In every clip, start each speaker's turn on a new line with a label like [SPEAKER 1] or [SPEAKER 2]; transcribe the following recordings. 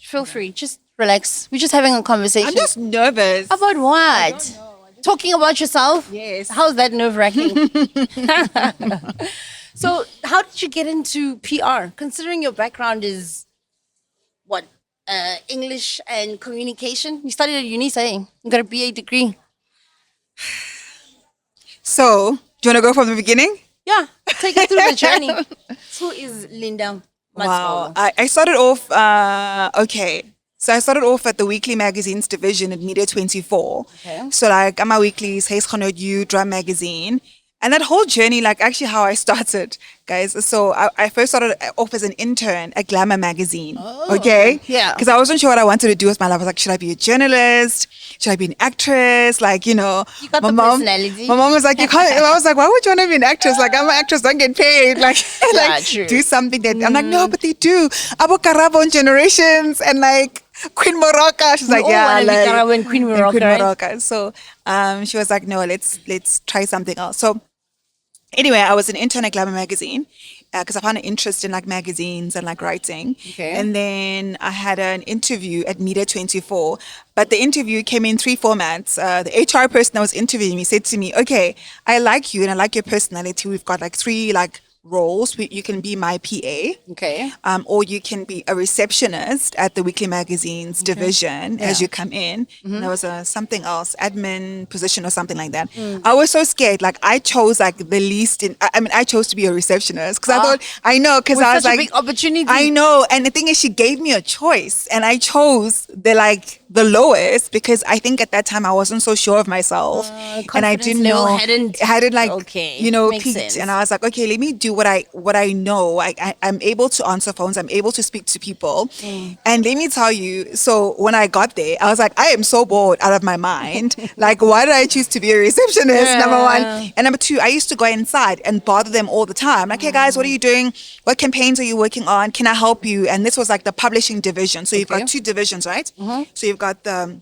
[SPEAKER 1] Feel free. Just relax. We're just having a conversation.
[SPEAKER 2] I'm just nervous.
[SPEAKER 1] About what? Talking about yourself?
[SPEAKER 2] Yes.
[SPEAKER 1] How's that nerve wracking? So, how did you get into PR? Considering your background is what? English and communication? You studied at uni, saying you got a BA degree.
[SPEAKER 2] So, do you want to go from the beginning?
[SPEAKER 1] Yeah, take us through the journey. Who is Linda
[SPEAKER 2] Wow.
[SPEAKER 1] Matsolo?
[SPEAKER 2] I started off, okay. So I started off at the weekly magazines division at Media 24.
[SPEAKER 1] Okay.
[SPEAKER 2] So like I'm a weeklies, Hayes You, Drum Magazine. And that whole journey, like actually how I started, guys. So I first started off as an intern at Glamour magazine. Okay?
[SPEAKER 1] Yeah.
[SPEAKER 2] Because I wasn't sure what I wanted to do with my life. I was like, should I be a journalist? Should I be an actress? Like,
[SPEAKER 1] You got
[SPEAKER 2] my
[SPEAKER 1] the
[SPEAKER 2] mom,
[SPEAKER 1] personality.
[SPEAKER 2] my mom was like, you can't. I was like, why would you want to be an actress? Like, I'm an actress, don't get paid. Like,
[SPEAKER 1] Yeah, true.
[SPEAKER 2] do something that I'm like, no, but they do. Abu Karabo and Generations and like Queen Morocco. She's like,
[SPEAKER 1] all
[SPEAKER 2] yeah,
[SPEAKER 1] wanna be
[SPEAKER 2] like
[SPEAKER 1] Karabo and Queen Morocco,
[SPEAKER 2] Queen
[SPEAKER 1] right?
[SPEAKER 2] Morocco. So she was like, no, let's try something else. So anyway, I was an intern at Glamour magazine because I found an interest in like magazines and like writing.
[SPEAKER 1] Okay.
[SPEAKER 2] And then I had an interview at Media 24, but the interview came in three formats. The HR person that was interviewing me said to me, okay, I like you and I like your personality. We've got like three like roles. You can be my PA.
[SPEAKER 1] Okay.
[SPEAKER 2] Or you can be a receptionist at the weekly magazines division as you come in. There was a something else, admin position or something like that. I was so scared. Like I chose like the least I chose to be a receptionist because I thought, I know, because
[SPEAKER 1] With
[SPEAKER 2] I was
[SPEAKER 1] such a
[SPEAKER 2] like,
[SPEAKER 1] big opportunity.
[SPEAKER 2] I know. And the thing is, she gave me a choice and I chose the lowest because I think at that time I wasn't so sure of myself. And I
[SPEAKER 1] confidence
[SPEAKER 2] didn't
[SPEAKER 1] level
[SPEAKER 2] know,
[SPEAKER 1] hadn't-
[SPEAKER 2] like,
[SPEAKER 1] Okay, makes
[SPEAKER 2] peaked.
[SPEAKER 1] sense.
[SPEAKER 2] And I was like, okay, let me do what I know. I'm able to answer phones. I'm able to speak to people. And let me tell you, so when I got there, I was like, I am so bored out of my mind. Like, why did I choose to be a receptionist? Number one. And number two, I used to go inside and bother them all the time. Like, hey guys, what are you doing? What campaigns are you working on? Can I help you? And this was like the publishing division. So you've got two divisions, right? So you've got the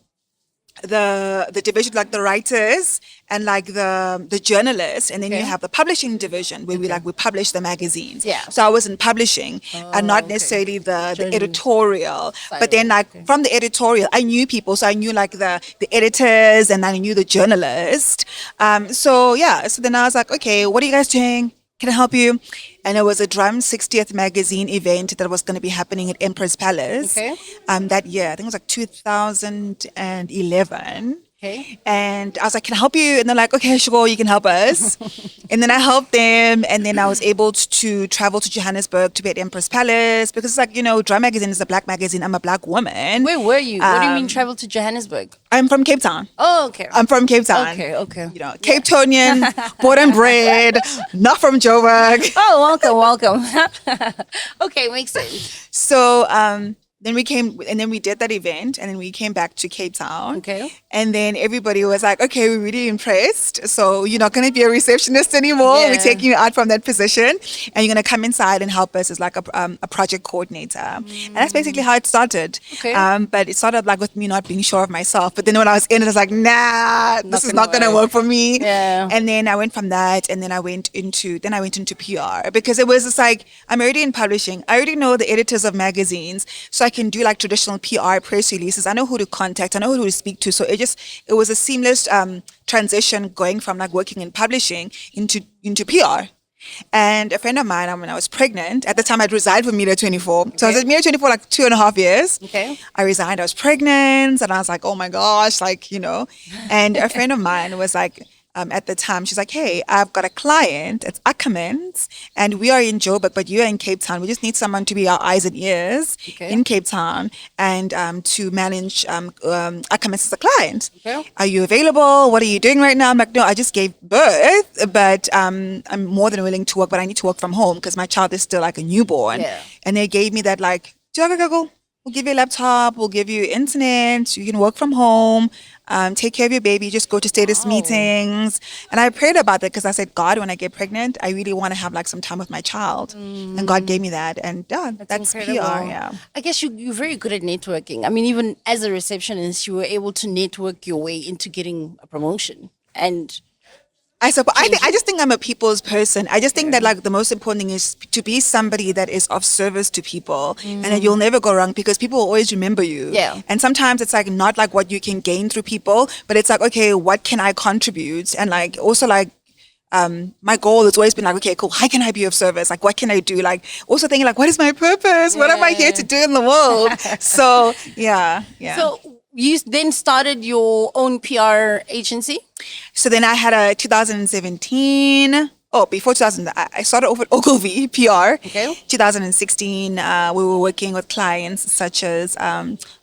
[SPEAKER 2] division like the writers and like the journalists, and then you have the publishing division where we publish the magazines.
[SPEAKER 1] Yeah.
[SPEAKER 2] So I was in publishing and not necessarily the editorial, but then like from the editorial I knew people, so I knew like the editors and I knew the journalist. So then I was like, okay, what are you guys doing? Can I help you? And it was a Drum 60th magazine event that was going to be happening at Empress Palace.
[SPEAKER 1] Okay.
[SPEAKER 2] That year. I think it was like 2011.
[SPEAKER 1] Okay.
[SPEAKER 2] And I was like, can I help you? And they're like, okay, sure, you can help us. And then I helped them. And then I was able to travel to Johannesburg to be at Empress Palace because it's like, Drum Magazine is a black magazine. I'm a black woman.
[SPEAKER 1] Where were you? What do you mean travel to Johannesburg?
[SPEAKER 2] I'm from Cape Town.
[SPEAKER 1] Oh, okay.
[SPEAKER 2] I'm from Cape Town.
[SPEAKER 1] Okay.
[SPEAKER 2] Cape Townian, born and bred, not from Joburg.
[SPEAKER 1] Oh, welcome. Okay, makes sense.
[SPEAKER 2] So then we did that event, and then we came back to Cape Town.
[SPEAKER 1] Okay.
[SPEAKER 2] And then everybody was like, okay, we're really impressed. So you're not going to be a receptionist anymore.
[SPEAKER 1] Yeah.
[SPEAKER 2] We're taking you out from that position, and you're going to come inside and help us as like a project coordinator. And that's basically how it started.
[SPEAKER 1] Okay.
[SPEAKER 2] But it started like with me not being sure of myself. But then when I was in it, I was like, nah, this is not going to work for me.
[SPEAKER 1] Yeah.
[SPEAKER 2] And then I went from that, and then I went into PR because it was just like, I'm already in publishing. I already know the editors of magazines, so I can do like traditional PR press releases. I know who to contact. I know who to speak to. So it was a seamless transition going from like working in publishing into PR. And a friend of mine, when I was pregnant, at the time I'd resigned from Media 24. So I was at Media 24 like 2.5 years.
[SPEAKER 1] Okay.
[SPEAKER 2] I resigned, I was pregnant, and I was like, oh my gosh, and a friend of mine was like, at the time, she's like, hey, I've got a client, it's Ackermans, and we are in Joburg, but you're in Cape Town. We just need someone to be our eyes and ears in Cape Town and to manage Ackermans as a client. Okay. Are you available? What are you doing right now? I'm like, no, I just gave birth, but I'm more than willing to work, but I need to work from home because my child is still like a newborn. Yeah. And they gave me that like, we'll give you a laptop, we'll give you internet, you can work from home, take care of your baby, just go to status meetings. And I prayed about that because I said, God, when I get pregnant, I really want to have like some time with my child. And God gave me that. And that's PR. Yeah.
[SPEAKER 1] I guess you're very good at networking. I mean, even as a receptionist, you were able to network your way into getting a promotion. And
[SPEAKER 2] I suppose I just think I'm a people's person. I just think that like the most important thing is to be somebody that is of service to people, and then you'll never go wrong because people will always remember you.
[SPEAKER 1] Yeah.
[SPEAKER 2] And sometimes it's like not like what you can gain through people, but it's like, okay, what can I contribute? And like also like my goal has always been like, okay, cool, how can I be of service? Like, what can I do? Like, also thinking like, what is my purpose? What am I here to do in the world? So, yeah.
[SPEAKER 1] So you then started your own PR agency?
[SPEAKER 2] So then I had a 2017. Oh, before 2000, I started off at Ogilvy PR.
[SPEAKER 1] Okay.
[SPEAKER 2] 2016, we were working with clients such as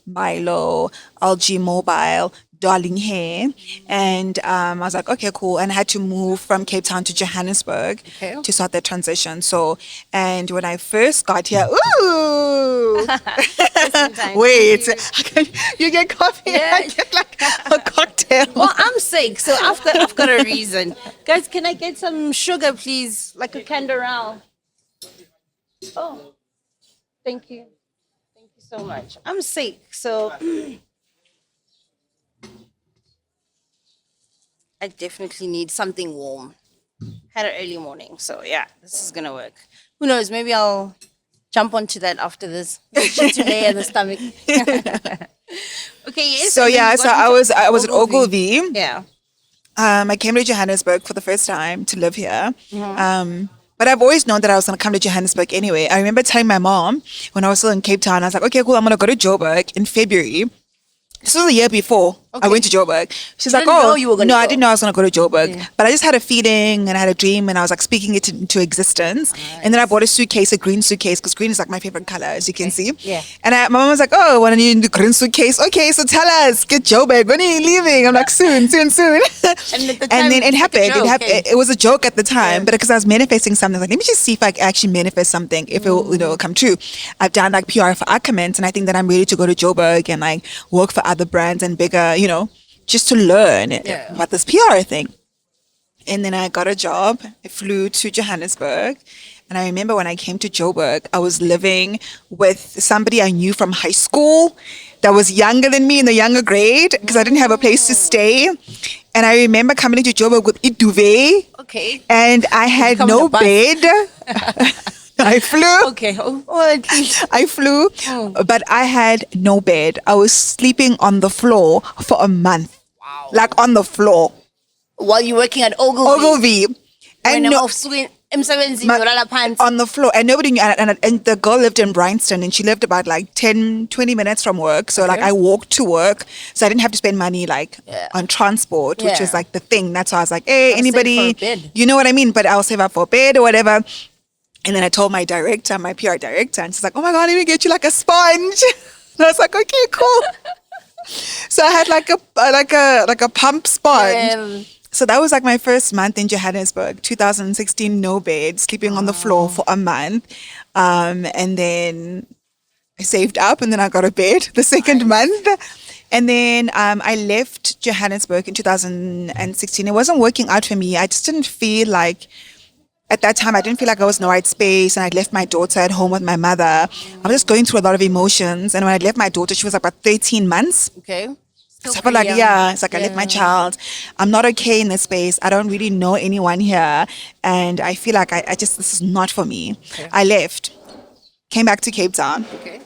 [SPEAKER 2] Milo, LG Mobile, Darling Hair. And I was like, okay, cool. And I had to move from Cape Town to Johannesburg to start that transition. So, and when I first got here, ooh, wait, you get coffee,
[SPEAKER 1] Yeah.
[SPEAKER 2] I get like a cocktail.
[SPEAKER 1] Well, I'm sick, so I've got a reason. Guys, can I get some sugar, please? Like a canderel. Oh, thank you. Thank you so much. I'm sick, so I definitely need something warm. Had an early morning, so yeah, this is gonna work. Who knows? Maybe I'll jump onto that after this. Shit today in the stomach. Okay, yes.
[SPEAKER 2] So
[SPEAKER 1] and then
[SPEAKER 2] yeah,
[SPEAKER 1] you
[SPEAKER 2] so
[SPEAKER 1] got
[SPEAKER 2] I was
[SPEAKER 1] into
[SPEAKER 2] at Ogilvy.
[SPEAKER 1] Yeah.
[SPEAKER 2] I came to Johannesburg for the first time to live here. But I've always known that I was going to come to Johannesburg anyway. I remember telling my mom when I was still in Cape Town, I was like, okay, cool, I'm going to go to Joburg in February. This was a year before I went to Joburg. She's like,
[SPEAKER 1] didn't know
[SPEAKER 2] oh,
[SPEAKER 1] you were gonna
[SPEAKER 2] no,
[SPEAKER 1] go.
[SPEAKER 2] I didn't know I was going to go to Joburg. But I just had a feeling and I had a dream and I was like speaking it into existence. And then I bought a suitcase, a green suitcase, because green is like my favorite color, as you can see.
[SPEAKER 1] Yeah.
[SPEAKER 2] And my mom was like, oh, when are you in the green suitcase? Okay, so tell us, get Joburg. When are you leaving? I'm like, soon.
[SPEAKER 1] And at the time,
[SPEAKER 2] And then it
[SPEAKER 1] it's like a
[SPEAKER 2] happened.
[SPEAKER 1] joke, eh?
[SPEAKER 2] It was a joke at the time, but because I was manifesting something, like, let me just see if I can actually manifest something, if it will, come true. I've done like PR for Ackermans, and I think that I'm ready to go to Joburg and like work for other brands and bigger, just to learn about this PR thing. And then I got a job. I flew to Johannesburg. And I remember when I came to Joburg, I was living with somebody I knew from high school that was younger than me in the younger grade because I didn't have a place to stay. And I remember coming into Joburg with a duvet.
[SPEAKER 1] Okay.
[SPEAKER 2] And I had
[SPEAKER 1] Come on
[SPEAKER 2] no
[SPEAKER 1] a bus.
[SPEAKER 2] bed. I flew.
[SPEAKER 1] Okay. Oh, at least.
[SPEAKER 2] I flew, but I had no bed. I was sleeping on the floor for a month.
[SPEAKER 1] Wow.
[SPEAKER 2] Like on the floor.
[SPEAKER 1] While you're working at Ogilvy.
[SPEAKER 2] Ogilvy. And on the floor, and nobody knew, and the girl lived in Bryanston, and she lived about like 10-20 minutes from work, so like I walked to work, so I didn't have to spend money like on transport, which is like the thing. That's why I was like, hey, anybody, you know what I mean, but I'll save up for a bed or whatever. And then I told my director, my PR director, and she's like, oh my god, let me get you like a sponge. And I was like, okay, cool. So I had like a pump sponge. So that was like my first month in Johannesburg, 2016, no bed, sleeping on the floor for a month. And then I saved up and then I got a bed the second month. And then I left Johannesburg in 2016. It wasn't working out for me. I just didn't feel like, at that time, I didn't feel like I was in the right space. And I'd left my daughter at home with my mother. I was just going through a lot of emotions. And when I left my daughter, she was about 13 months.
[SPEAKER 1] Okay.
[SPEAKER 2] So I felt like, it's like I left my child. I'm not okay in this space. I don't really know anyone here. And I feel like I just, this is not for me. Okay. I left, came back to Cape Town.
[SPEAKER 1] Okay.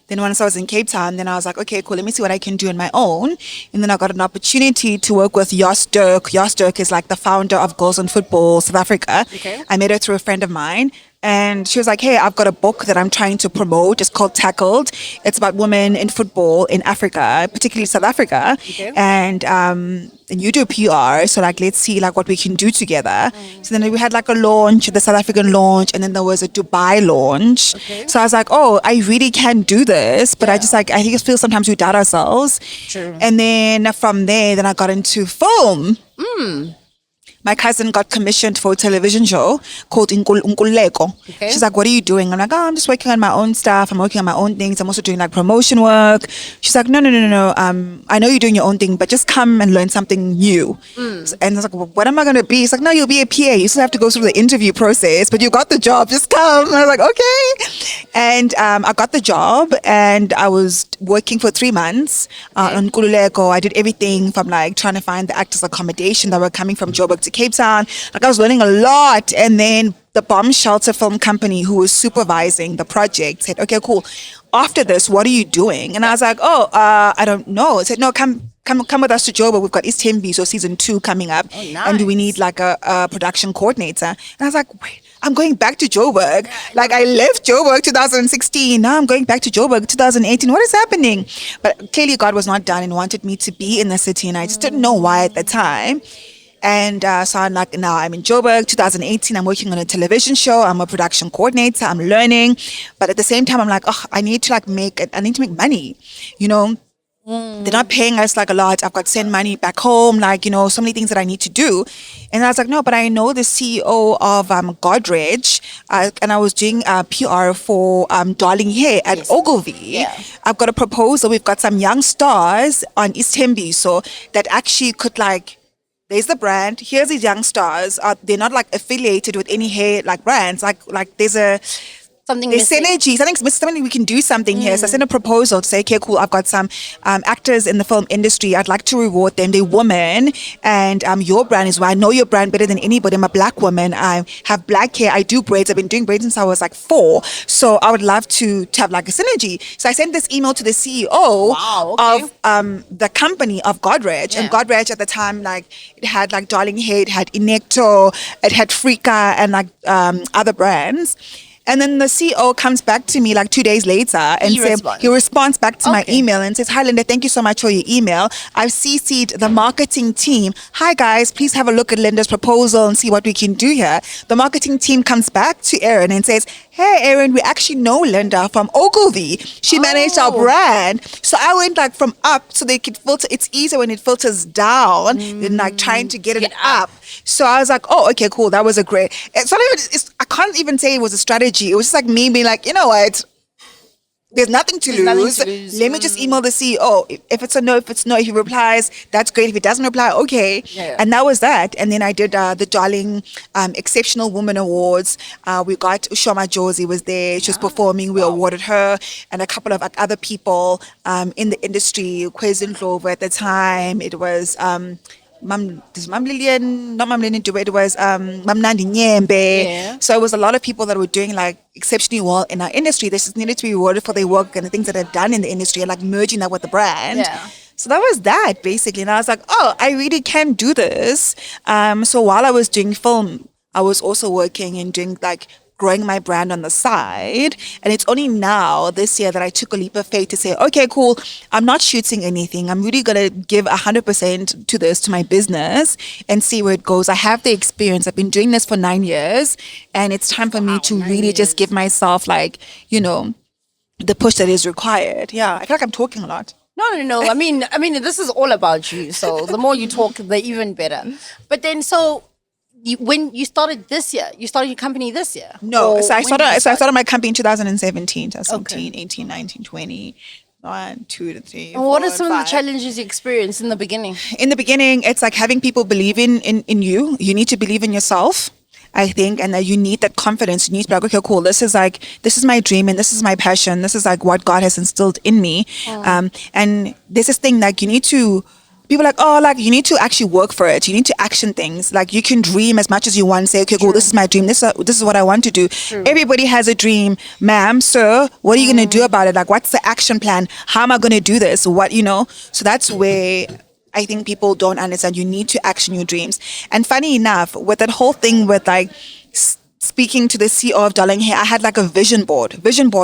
[SPEAKER 2] Then once I was in Cape Town, then I was like, okay, cool, let me see what I can do on my own. And then I got an opportunity to work with Jos Dirk. Jos Dirk is like the founder of Girls in Football South Africa.
[SPEAKER 1] Okay.
[SPEAKER 2] I met her through a friend of mine. And she was like, hey, I've got a book that I'm trying to promote. It's called Tackled. It's about women in football in Africa, particularly South Africa.
[SPEAKER 1] Okay.
[SPEAKER 2] And you do PR. So like, let's see like what we can do together. So then we had like a launch, the South African launch, and then there was a Dubai launch.
[SPEAKER 1] Okay.
[SPEAKER 2] So I was like, oh, I really can do this. But I just like, I think feel sometimes we doubt ourselves.
[SPEAKER 1] True.
[SPEAKER 2] And then from there, then I got into film. My cousin got commissioned for a television show called Nkululeko.
[SPEAKER 1] Okay.
[SPEAKER 2] She's like, what are you doing? I'm like, oh, I'm just working on my own stuff. I'm working on my own things. I'm also doing like promotion work. She's like, no. I know you're doing your own thing, but just come and learn something new. And I was like, well, what am I going to be? He's like, no, you'll be a PA. You still have to go through the interview process, but you got the job. Just come. And I was like, okay. And I got the job and I was working for 3 months on Nkululeko. I did everything from like trying to find the actors' accommodation that were coming from Joburg to to Cape Town. Like I was learning a lot. And then the Bomb Shelter Film Company, who was supervising the project, said, okay, cool. After this, what are you doing? And I was like, I don't know. It said, no, come with us to Joburg. We've got East Tembi, so season 2 coming up.
[SPEAKER 1] Oh, nice.
[SPEAKER 2] And we need like a production coordinator. And I was like, wait, I'm going back to Joburg. Like I left Joburg 2016. Now I'm going back to Joburg 2018. What is happening? But clearly God was not done and wanted me to be in the city. And I just didn't know why at the time. And so I'm like, now I'm in Joburg, 2018. I'm working on a television show. I'm a production coordinator. I'm learning. But at the same time, I'm like, I need to make money, you know. They're not paying us like a lot. I've got to send money back home, like, you know, so many things that I need to do. And I was like, no, but I know the CEO of Godrej, and I was doing PR for Darling Hair at Ogilvy.
[SPEAKER 1] Yeah.
[SPEAKER 2] I've got a proposal. We've got some young stars on East Tembi, so that actually could like, there's the brand. Here's these young stars. They're not like affiliated with any hair like brands. Like there's synergy. Something we can do something here. So I sent a proposal to say, okay, cool. I've got some actors in the film industry. I'd like to reward them. They're women, and your brand is why I know your brand better than anybody. I'm a black woman. I have black hair. I do braids. I've been doing braids since I was like 4. So I would love to have like a synergy. So I sent this email to the CEO of the company of Godrej, and Godrej at the time, like it had like Darling Hair, it had Inecto, it had Freaka, and like other brands. And then the CEO comes back to me like 2 days later and he responds back to my email and says, hi, Linda, thank you so much for your email. I've CC'd the marketing team. Hi, guys, please have a look at Linda's proposal and see what we can do here. The marketing team comes back to Aaron and says, hey, Aaron, we actually know Linda from Ogilvy. She managed our brand. So I went like from up so they could filter. It's easier when it filters down than like trying to get it up. So I was like, oh, okay, cool. That was a great. I can't even say it was a strategy. It was just like me being like, you know what? There's nothing to lose. Let me just email the CEO. If it's a no, if it's no, if he replies, that's great. If he doesn't reply, okay. Yeah. And that was that. And then I did the Darling Exceptional Woman Awards. We got Ushoma Josie was there. She was performing. We awarded her and a couple of other people in the industry. Kwezin Clover at the time. It was Mam Lillian, not Mam Lillian Dube, it was Mam Nandi Nyembe. Yeah. So it was a lot of people that were doing like exceptionally well in our industry. They just needed to be rewarded for their work and the things that they've done in the industry and like merging that with the brand. Yeah. So that was that basically. And I was like, oh, I really can do this. So while I was doing film, I was also working and doing like growing my brand on the side. And it's only now this year that I took a leap of faith to say, okay, cool, I'm not shooting anything. I'm really going to give 100% to this, to my business and see where it goes. I have the experience. I've been doing this for 9 years and it's time for me to really just give myself like, you know, the push that is required. Yeah. I feel like I'm talking a lot.
[SPEAKER 1] No. I mean, this is all about you. So the more you talk, the even better. But then, so when you started this year, you started your company this year?
[SPEAKER 2] No, so I started my company in 2017, 18, 19, 20. 1, 2, 3.
[SPEAKER 1] And what are some of the challenges you experienced in the beginning?
[SPEAKER 2] In the beginning, it's like having people believe in you. You need to believe in yourself, I think, and that you need that confidence. You need to be like, okay, cool, this is my dream and this is my passion. This is like what God has instilled in me. And there's this thing like people are like, oh, like you need to actually work for it. You need to action things. Like you can dream as much as you want. Say, okay, cool, this is my dream. This is what I want to do. True. Everybody has a dream, ma'am, sir. What are you going to do about it? Like, what's the action plan? How am I going to do this? What, you know? So that's where I think people don't understand. You need to action your dreams. And funny enough, with that whole thing with like speaking to the CEO of Darling Hair, I had like a vision board,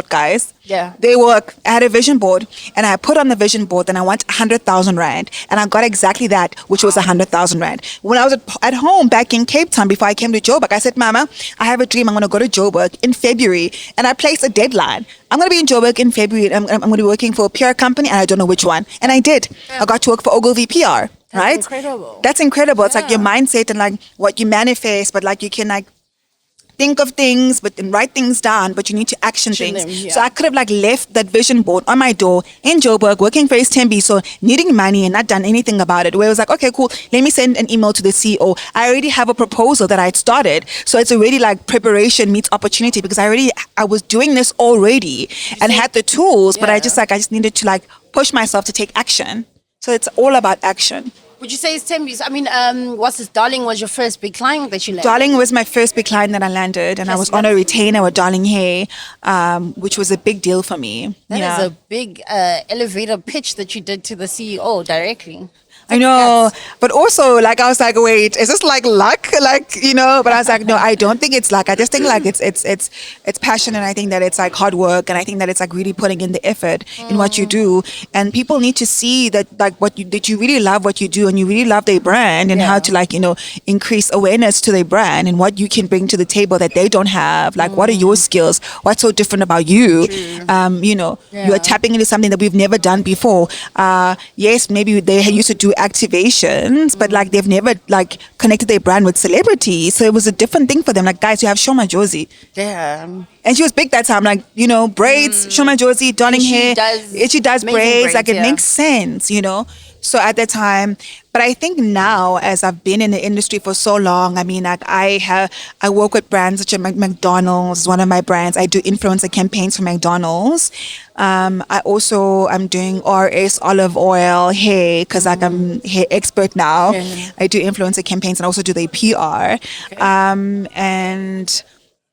[SPEAKER 2] guys. Yeah. They work. I had a vision board and I put on the vision board and I want 100,000 Rand. And I got exactly that, which was 100,000 Rand. When I was at home back in Cape Town before I came to Joburg, I said, Mama, I have a dream. I'm going to go to Joburg in February. And I placed a deadline. I'm going to be in Joburg in February. I'm going to be working for a PR company and I don't know which one. And I did. Yeah. I got to work for Ogilvy PR. Right? Incredible. That's incredible. Yeah. It's like your mindset and like what you manifest, but like you can like think of things and write things down, but you need to action things. Yeah. So I could have like left that vision board on my door in Joburg, working for East Tembi, so needing money and not done anything about it. Where it was like, okay, cool, let me send an email to the CEO. I already have a proposal that I had started. So it's already like preparation meets opportunity because I was doing this already and had the tools, but I just needed to like push myself to take action. So it's all about action.
[SPEAKER 1] Would you say it's 10 views? I mean, what's this? Darling was your first big client that you landed?
[SPEAKER 2] Darling was my first big client that I landed, and I was on a retainer with Darling Hay, which was a big deal for me.
[SPEAKER 1] That is a big elevator pitch that you did to the CEO directly.
[SPEAKER 2] I know, but also like I was like, wait, is this like luck? Like, you know, but I was like, no, I don't think it's luck. I just think like it's passion, and I think that it's like hard work, and I think that it's like really putting in the effort in what you do, and people need to see that like that you really love what you do, and you really love their brand, and how to like, you know, increase awareness to their brand and what you can bring to the table that they don't have. Like, what are your skills? What's so different about you? You know, you are tapping into something that we've never done before. Yes, maybe they used to do activations, but like they've never like connected their brand with celebrities, so it was a different thing for them. Like, guys, you have Shoma Josie, and she was big that time, like, you know, braids, Shoma Josie, Darling Hair, she does braids, like it makes sense, you know. So at the time, but I think now, as I've been in the industry for so long, I mean, like I work with brands such as McDonald's is one of my brands. I do influencer campaigns for McDonald's. I also am doing RS olive oil hair because like I'm hair expert now. I do influencer campaigns and also do the PR. And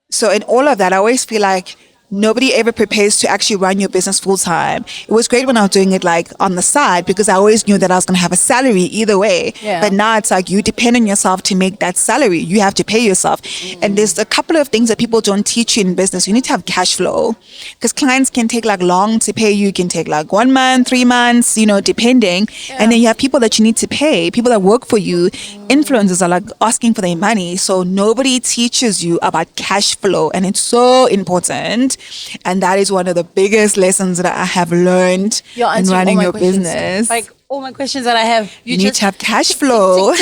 [SPEAKER 2] so in all of that, I always feel like nobody ever prepares to actually run your business full time. It was great when I was doing it like on the side because I always knew that I was going to have a salary either way. But now it's like you depend on yourself to make that salary. You have to pay yourself. And there's a couple of things that people don't teach you in business. You need to have cash flow because clients can take like long to pay you. You can take like 1 month, 3 months, you know, depending. And then you have people that you need to pay, people that work for you. Influencers are like asking for their money. So nobody teaches you about cash flow, and it's so important. And that is one of the biggest lessons that I have learned in running your business.
[SPEAKER 1] Like all my questions that I have,
[SPEAKER 2] you need to have cash flow.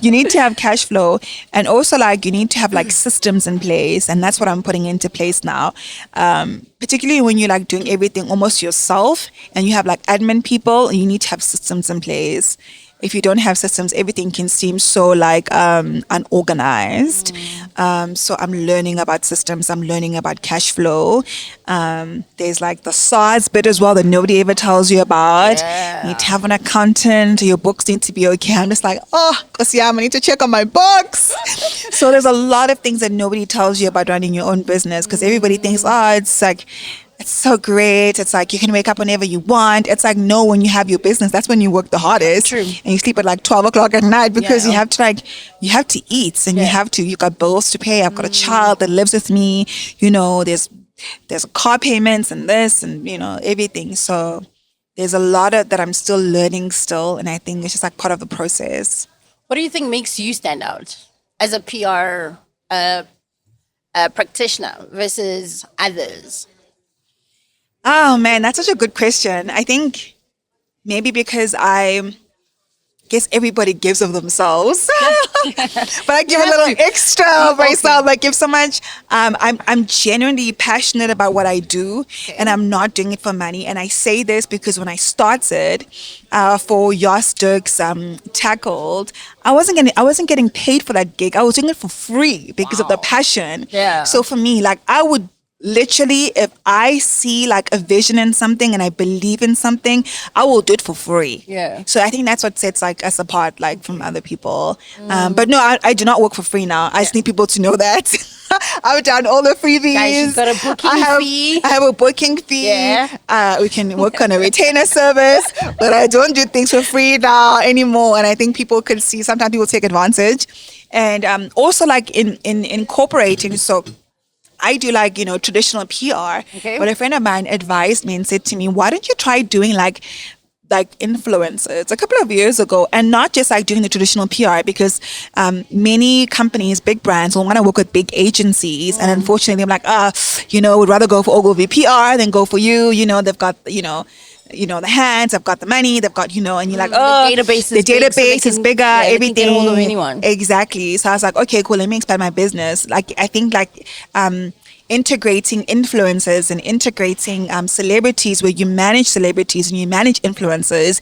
[SPEAKER 2] You need to have cash flow, and also like you need to have like systems in place, and that's what I'm putting into place now. Particularly when you're like doing everything almost yourself, and you have like admin people, you need to have systems in place. If you don't have systems, everything can seem so like unorganized. So I'm learning about systems. I'm learning about cash flow. There's like the SARS bit as well that nobody ever tells you about. You need to have an accountant. Your books need to be okay. I'm just like, I need to check on my books. So there's a lot of things that nobody tells you about running your own business because everybody thinks, it's like, it's so great. It's like you can wake up whenever you want. It's like, no, when you have your business, that's when you work the hardest.
[SPEAKER 1] True.
[SPEAKER 2] And you sleep at like 12 o'clock at night because you have to eat, and you got bills to pay. I've got a child that lives with me. You know, there's car payments and this and, you know, everything. So there's a lot that I'm still learning still. And I think it's just like part of the process.
[SPEAKER 1] What do you think makes you stand out as a PR practitioner versus others?
[SPEAKER 2] Oh man, that's such a good question. I think maybe because I guess everybody gives of themselves, but I give a little extra of myself. I give so much. I'm genuinely passionate about what I do, and I'm not doing it for money. And I say this because when I started for Jos Dirk's Tackled, I wasn't getting paid for that gig. I was doing it for free because of the passion. So for me, like I would. Literally, if I see like a vision in something and I believe in something, I will do it for free. So I think that's what sets like us apart, like from other people. But no, I do not work for free now. I just need people to know that. I've done all the freebies.
[SPEAKER 1] Guys, you've got a booking fee.
[SPEAKER 2] I have a booking fee. We can work on a retainer service, but I don't do things for free now anymore. And I think people can see sometimes people take advantage. And also like in incorporating, so I do like, you know, traditional PR. But a friend of mine advised me and said to me, why don't you try doing like influencers a couple of years ago, and not just like doing the traditional PR, because many companies, big brands will want to work with big agencies. And unfortunately, I'm like, you know, would rather go for Ogilvy PR than go for you. You know, they've got, you know, the hands, they've got the money, they've got, you know, and you're like, the database is bigger, everything. They can get hold of anyone. Exactly. So I was like, okay, cool, let me expand my business. Like, I think like, integrating influencers and integrating celebrities, where you manage celebrities and you manage influencers,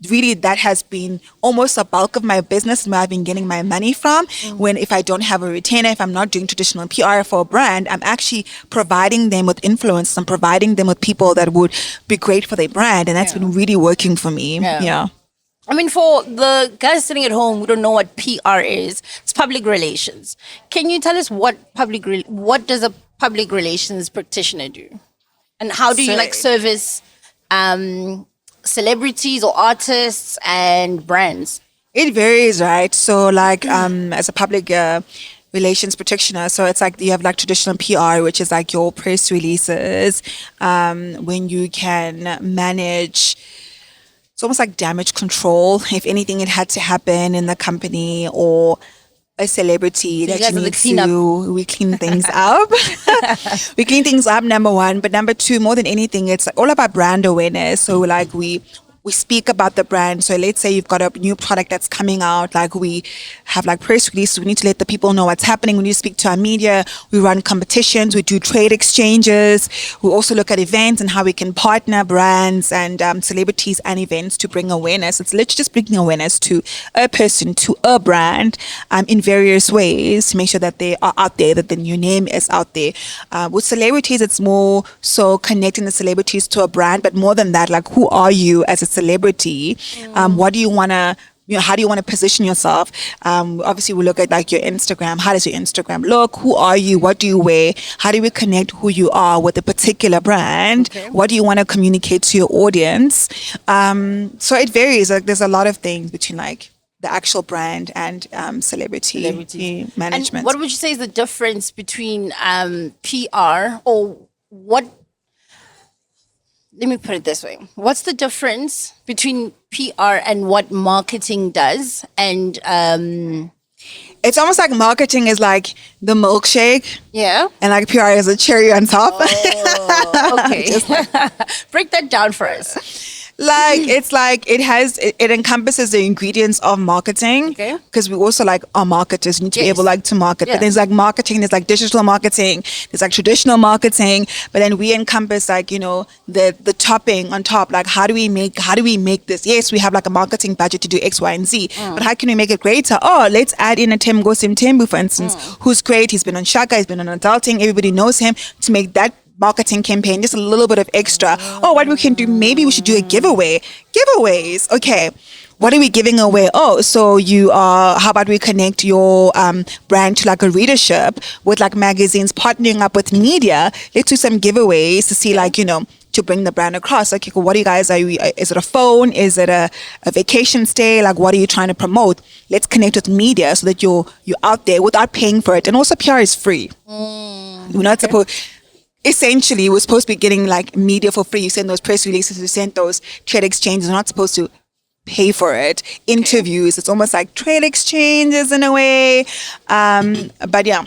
[SPEAKER 2] really that has been almost a bulk of my business and where I've been getting my money from. When if I don't have a retainer, if I'm not doing traditional PR for a brand, I'm actually providing them with influence and providing them with people that would be great for their brand, and that's been really working for me.
[SPEAKER 1] I mean, for the guys sitting at home who don't know what PR is, it's public relations. Can you tell us what does a public relations practitioner do, and how do you
[SPEAKER 2] So
[SPEAKER 1] like service celebrities or artists and brands?
[SPEAKER 2] it varies, right? So like as a public relations practitioner, so it's like you have like traditional PR, which is like your press releases, when you can manage, it's almost like damage control. If anything it had to happen in the company or a celebrity that
[SPEAKER 1] guys
[SPEAKER 2] you
[SPEAKER 1] are the
[SPEAKER 2] need
[SPEAKER 1] cleanup.
[SPEAKER 2] to, we clean things up. We clean things up, number one. But number two, more than anything, it's all about brand awareness. So like we speak about the brand. So let's say you've got a new product that's coming out, like we have like press releases. We need to let the people know what's happening. We need to speak to our media. We run competitions. We do trade exchanges. We also look at events and how we can partner brands and celebrities and events to bring awareness. It's literally just bringing awareness to a person, to a brand, in various ways to make sure that they are out there, that the new name is out there. With celebrities, it's more so connecting the celebrities to a brand, but more than that, like who are you as a celebrity? What do you want to, how do you want to position yourself? Obviously, we look at like your Instagram. How does your Instagram look? Who are you? What do you wear? How do we connect who you are with a particular brand?
[SPEAKER 1] Okay.
[SPEAKER 2] What do you want to communicate to your audience? So it varies. Like there's a lot of things between like the actual brand and celebrity management.
[SPEAKER 1] And what would you say is the difference between PR or what? Let me put it this way. What's the difference between PR and what marketing does? And
[SPEAKER 2] It's almost like marketing is like the milkshake,
[SPEAKER 1] yeah.
[SPEAKER 2] and like PR is a cherry on top.
[SPEAKER 1] Oh, okay. Break that down for us.
[SPEAKER 2] Like it's like it encompasses the ingredients of marketing.
[SPEAKER 1] Okay.
[SPEAKER 2] Because we also like are marketers, need to be
[SPEAKER 1] Yes.
[SPEAKER 2] able like to market.
[SPEAKER 1] Yeah.
[SPEAKER 2] But there's like marketing, there's like digital marketing, there's like traditional marketing. But then we encompass like, the topping on top. Like how do we make this? Yes, we have like a marketing budget to do X, Y, and Z. But how can we make it greater? Oh, let's add in a Temgo Tembu, for instance, who's great. He's been on Shaka, he's been on Adulting, everybody knows him, to make that marketing campaign just a little bit of extra. Oh, what we can do, maybe we should do a giveaway. Giveaways, okay. What are we giving away? Oh, so how about we connect your brand to like a readership with like magazines, partnering up with media. Let's do some giveaways to see like, to bring the brand across. Okay, cool. What do you guys, is it a phone? Is it a vacation stay? Like, what are you trying to promote? Let's connect with media so that you're out there without paying for it. And also PR is free. We're not supposed, essentially, we're supposed to be getting like media for free. You send those press releases, you send those trade exchanges. We're not supposed to pay for it. Interviews, it's almost like trade exchanges in a way. But yeah,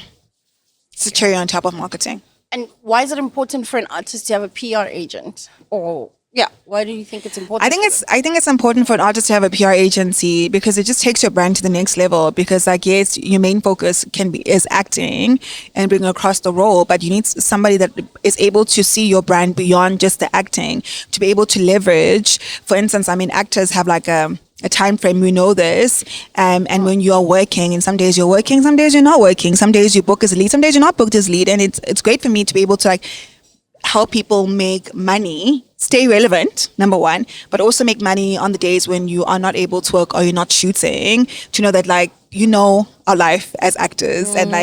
[SPEAKER 2] it's a cherry on top of marketing.
[SPEAKER 1] And why is it important for an artist to have a PR agent? Or yeah, why do you think it's important?
[SPEAKER 2] I think it's important for an artist to have a PR agency because it just takes your brand to the next level. Because like yes, your main focus is acting and bringing across the role, but you need somebody that is able to see your brand beyond just the acting, to be able to leverage. For instance, I mean, actors have like a time frame. We know this, and when you are working, and some days you're working, some days you're not working, some days you book as a lead, some days you're not booked as lead, and it's great for me to be able to like help people make money, stay relevant, number one, but also make money on the days when you are not able to work or you're not shooting, to know that like, our life as actors and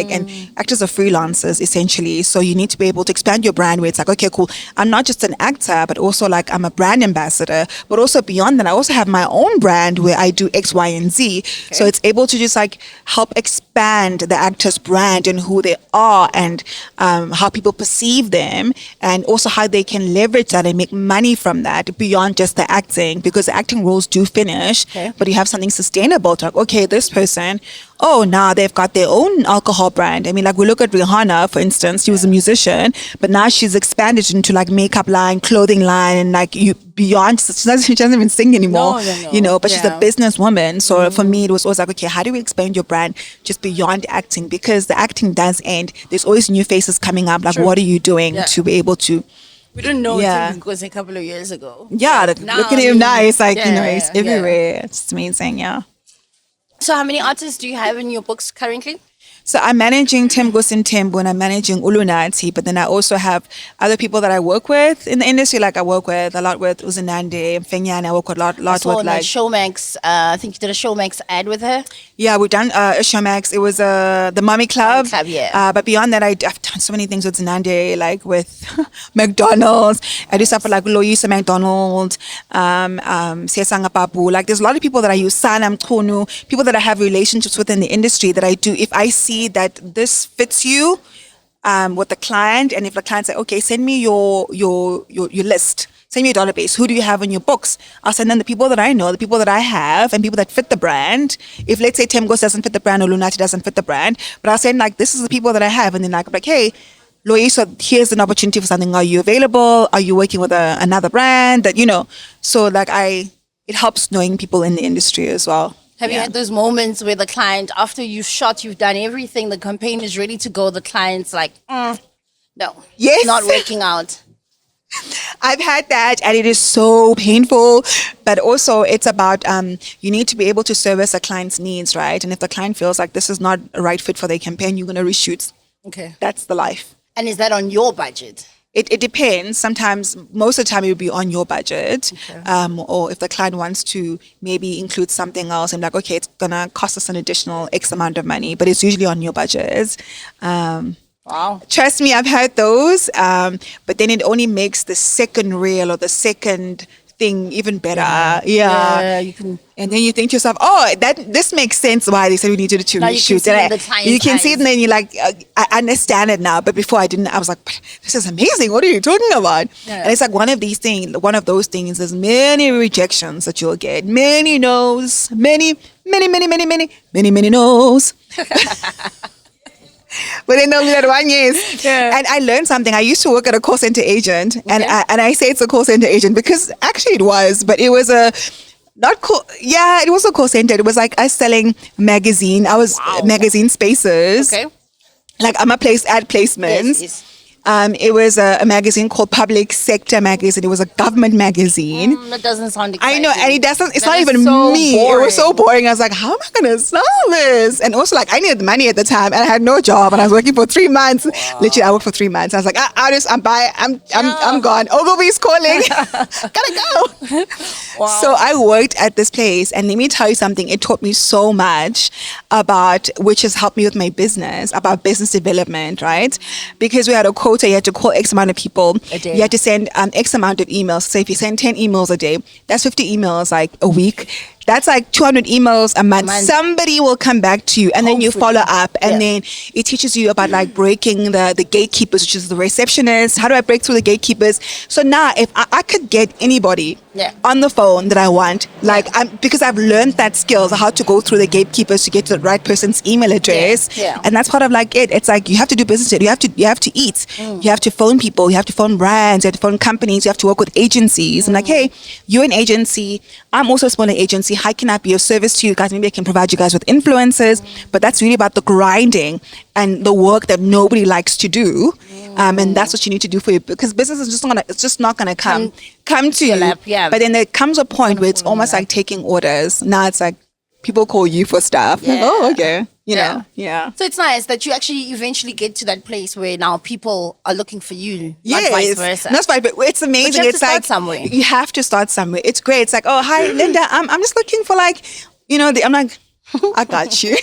[SPEAKER 2] actors are freelancers essentially. So you need to be able to expand your brand where it's like, okay, cool. I'm not just an actor, but also like I'm a brand ambassador, but also beyond that, I also have my own brand where I do X, Y, and Z. Okay. So it's able to just like help expand the actor's brand and who they are and how people perceive them, and also how they can leverage that and make money from that beyond just the acting, because the acting roles do finish, but you have something sustainable to like, okay, this person, now they've got their own alcohol brand. I mean, like we look at Rihanna, for instance, she was a musician, but now she's expanded into like makeup line, clothing line, and like beyond, she doesn't even sing anymore, but she's a businesswoman. So for me, it was always like, okay, how do we expand your brand just beyond acting? Because the acting does end. There's always new faces coming up. Like, what are you doing to be able to...
[SPEAKER 1] We didn't know it was a couple of years ago.
[SPEAKER 2] Yeah, look at him now. It's like, it's everywhere. It's amazing, yeah.
[SPEAKER 1] So how many artists do you have in your books currently?
[SPEAKER 2] So I'm managing Tim Gusin Timbu and I'm managing Ulunati, but then I also have other people that I work with in the industry. Like I work with a lot with Uzinande, Fenyana. I work with a lot
[SPEAKER 1] So
[SPEAKER 2] with
[SPEAKER 1] on the
[SPEAKER 2] like
[SPEAKER 1] Showmax, I think you did a Showmax ad with her.
[SPEAKER 2] yeah, we've done a Showmax. It was the Mommy Club.
[SPEAKER 1] Club, yeah.
[SPEAKER 2] But beyond that, I've done so many things with Zinande, like with McDonald's. I do stuff for like Loisa McDonald, Siasanga Papu. Like there's a lot of people that I use, Sanam Tunu, people that I have relationships with in the industry that I do. If I see that this fits you with the client, and if the client say, okay, send me your list. Send me a database. Who do you have in your books? I'll send them the people that I know, the people that I have, and people that fit the brand. If let's say Temgos doesn't fit the brand or Lunati doesn't fit the brand, but I'll send like, this is the people that I have. And then like, hey, Lois, so here's an opportunity for something. Are you available? Are you working with another brand that, so like it helps knowing people in the industry as well.
[SPEAKER 1] Have you had those moments where the client, after you've shot, you've done everything, the campaign is ready to go, the client's like, no,
[SPEAKER 2] Yes.
[SPEAKER 1] it's not working out.
[SPEAKER 2] I've had that and it is so painful, but also it's about you need to be able to service a client's needs, right? And if the client feels like this is not a right fit for their campaign, you're going to reshoot.
[SPEAKER 1] Okay.
[SPEAKER 2] That's the life.
[SPEAKER 1] And is that on your budget?
[SPEAKER 2] It depends. Sometimes, most of the time, it will be on your budget. Okay. Or if the client wants to maybe include something else, and like, okay, it's going to cost us an additional X amount of money, but it's usually on your budget.
[SPEAKER 1] Wow.
[SPEAKER 2] Trust me, I've heard those. But then it only makes the second reel or the second thing even better. Yeah.
[SPEAKER 1] You can.
[SPEAKER 2] And then you think to yourself, oh, this makes sense why they said we needed to
[SPEAKER 1] Now you can
[SPEAKER 2] reshoot.
[SPEAKER 1] see it in the client's
[SPEAKER 2] You can see it
[SPEAKER 1] eyes.
[SPEAKER 2] and then you're like, I understand it now. But before I didn't, I was like, this is amazing. What are you talking about?
[SPEAKER 1] Yeah.
[SPEAKER 2] And it's like one of those things, there's many rejections that you'll get. Many no's, many no's. But then only that one yes.
[SPEAKER 1] Yeah.
[SPEAKER 2] And I learned something. I used to work at a call center agent, and I say it's a call center agent because actually it was, but it was it was a call center. It was like us selling magazine. I was magazine spaces.
[SPEAKER 1] Okay.
[SPEAKER 2] Like I'm a ad placements.
[SPEAKER 1] Yes.
[SPEAKER 2] It was a magazine called Public Sector Magazine. It was a government magazine.
[SPEAKER 1] That doesn't sound
[SPEAKER 2] I
[SPEAKER 1] exciting.
[SPEAKER 2] know, and it's
[SPEAKER 1] That
[SPEAKER 2] not
[SPEAKER 1] is
[SPEAKER 2] even
[SPEAKER 1] so
[SPEAKER 2] me.
[SPEAKER 1] boring.
[SPEAKER 2] It was so boring. I was like, how am I going to sell this? And also, like, I needed money at the time, and I had no job, and I was working for 3 months. Wow. Literally, I worked for 3 months. I was like, I'm gone. Ogilvy's calling. Gotta go.
[SPEAKER 1] Wow.
[SPEAKER 2] So I worked at this place, and let me tell you something. It taught me so much which has helped me with my business, about business development, right? Because we had a quota, you had to call X amount of people
[SPEAKER 1] a day.
[SPEAKER 2] You had to send X amount of emails. So if you send 10 emails a day, that's 50 emails like a week. That's like 200 emails a month. Somebody will come back to you, and then you follow up, and then it teaches you about like breaking the gatekeepers, which is the receptionists. How do I break through the gatekeepers? So now if I could get anybody on the phone that I want, like because I've learned that skills, how to go through the gatekeepers to get to the right person's email address. And that's part of like it. It's like you have to do business. You have to eat. You have to phone people. You have to phone brands. You have to phone companies. You have to work with agencies. And like, hey, you're an agency. I'm also a smaller agency. How can I be of service to you guys? Maybe I can provide you guys with influencers. But that's really about the grinding and the work that nobody likes to do. And that's what you need to do for you, because business is just not gonna come to you.
[SPEAKER 1] Lap,
[SPEAKER 2] But then there comes a point where it's almost like taking orders. Now it's like people call you for stuff. Like, oh, okay. You know.
[SPEAKER 1] So it's nice that you actually eventually get to that place where now people are looking for you, not
[SPEAKER 2] Yes,
[SPEAKER 1] vice versa.
[SPEAKER 2] that's right. But it's amazing.
[SPEAKER 1] But you have
[SPEAKER 2] It's
[SPEAKER 1] to start
[SPEAKER 2] like
[SPEAKER 1] somewhere.
[SPEAKER 2] you have to start somewhere. It's great. It's like, oh, hi, Linda. I'm just looking for like, I'm like, I got you.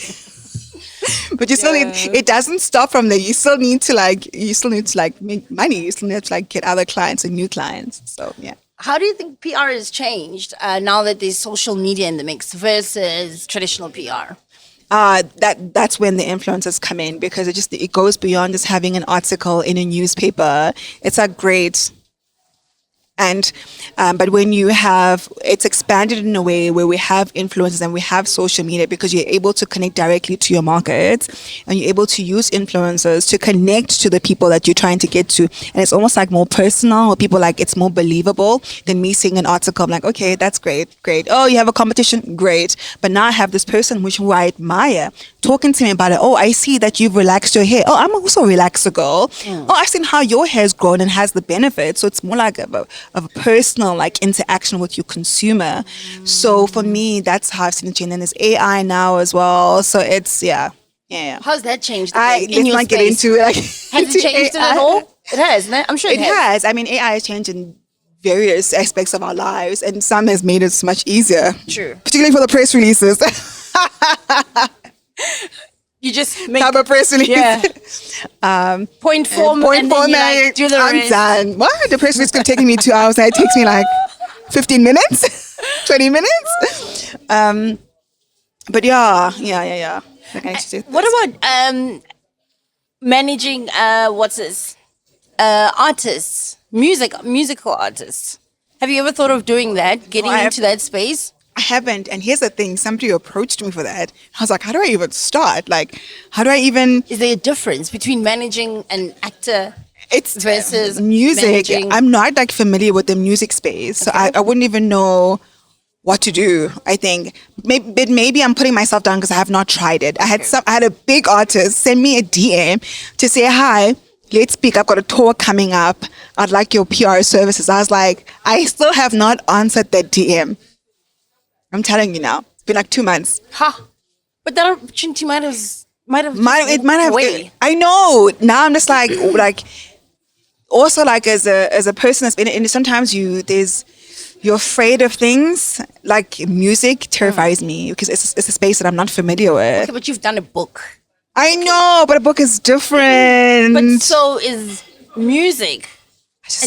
[SPEAKER 2] But you still need. It doesn't stop from there. You still need to make money. You still need to like get other clients and new clients. So yeah.
[SPEAKER 1] How do you think PR has changed now that there's social media in the mix versus traditional PR?
[SPEAKER 2] That's when the influencers come in, because it goes beyond just having an article in a newspaper. It's a great. And but when you have, it's expanded in a way where we have influencers and we have social media, because you're able to connect directly to your market, and you're able to use influencers to connect to the people that you're trying to get to. And it's almost like more personal, or people like it's more believable than me seeing an article. I'm like, okay, that's great. Oh, you have a competition? Great. But now I have this person who I admire talking to me about it. Oh, I see that you've relaxed your hair. Oh, I'm also a relaxer girl. Oh, I've seen how your hair's grown and has the benefits. So it's more like of a personal like interaction with your consumer. So for me, that's how I've seen it change. And there's AI now as well. So it's Yeah.
[SPEAKER 1] How's that changed?
[SPEAKER 2] Let's
[SPEAKER 1] in your
[SPEAKER 2] not get
[SPEAKER 1] space?
[SPEAKER 2] into like.
[SPEAKER 1] Has it
[SPEAKER 2] into
[SPEAKER 1] changed it
[SPEAKER 2] AI.
[SPEAKER 1] at all? It has. I'm sure
[SPEAKER 2] It has. I mean, AI has changed in various aspects of our lives, and some has made it much easier.
[SPEAKER 1] True.
[SPEAKER 2] Particularly for the press releases.
[SPEAKER 1] You just make
[SPEAKER 2] Have a press release.
[SPEAKER 1] yeah. Point form
[SPEAKER 2] Point
[SPEAKER 1] and then
[SPEAKER 2] form,
[SPEAKER 1] you like do the
[SPEAKER 2] I'm
[SPEAKER 1] rest.
[SPEAKER 2] done. What? The press release could take me 2 hours, and it takes me like 15 minutes, 20 minutes. But yeah. Like, I used to do
[SPEAKER 1] What
[SPEAKER 2] this.
[SPEAKER 1] about managing what's this? Artists, musical artists. Have you ever thought of doing that? Getting
[SPEAKER 2] I have-
[SPEAKER 1] into that space?
[SPEAKER 2] I haven't. And here's the thing: somebody approached me for that. I was like, how do I even start? Like, how do I even?
[SPEAKER 1] Is there a difference between managing an actor
[SPEAKER 2] It's
[SPEAKER 1] versus
[SPEAKER 2] music.
[SPEAKER 1] managing?
[SPEAKER 2] I'm not like familiar with the music space, so I wouldn't even know what to do. I think maybe I'm putting myself down because I have not tried it. I had a big artist send me a DM to say, hi, let's speak. I've got a tour coming up. I'd like your PR services. I was like, I still have not answered that DM. I'm telling you now. It's been like 2 months.
[SPEAKER 1] Ha! But that opportunity might have.
[SPEAKER 2] It might have.
[SPEAKER 1] Way.
[SPEAKER 2] I know. Now I'm just like also like as a person that's been in it, sometimes you're afraid of things. Like music terrifies me because it's a space that I'm not familiar with.
[SPEAKER 1] Okay, but you've done a book.
[SPEAKER 2] I know, but a book is different.
[SPEAKER 1] But so is music.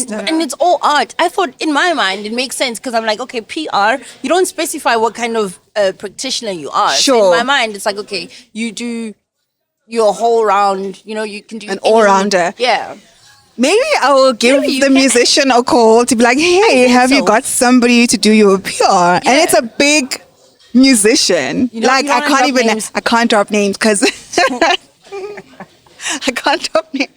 [SPEAKER 1] And it's all art. I thought in my mind it makes sense because I'm like, okay, PR, you don't specify what kind of practitioner you are. So
[SPEAKER 2] Sure.
[SPEAKER 1] in my mind, it's like, okay, you do your whole round, you can do
[SPEAKER 2] An all-rounder.
[SPEAKER 1] Yeah.
[SPEAKER 2] Maybe I will give
[SPEAKER 1] Maybe you
[SPEAKER 2] the
[SPEAKER 1] can.
[SPEAKER 2] musician a call to be like, hey, have you
[SPEAKER 1] so.
[SPEAKER 2] got somebody to do your PR? And it's a big musician.
[SPEAKER 1] You don't
[SPEAKER 2] I
[SPEAKER 1] wanna
[SPEAKER 2] can't
[SPEAKER 1] drop
[SPEAKER 2] even,
[SPEAKER 1] names.
[SPEAKER 2] I can't drop names because I can't drop names.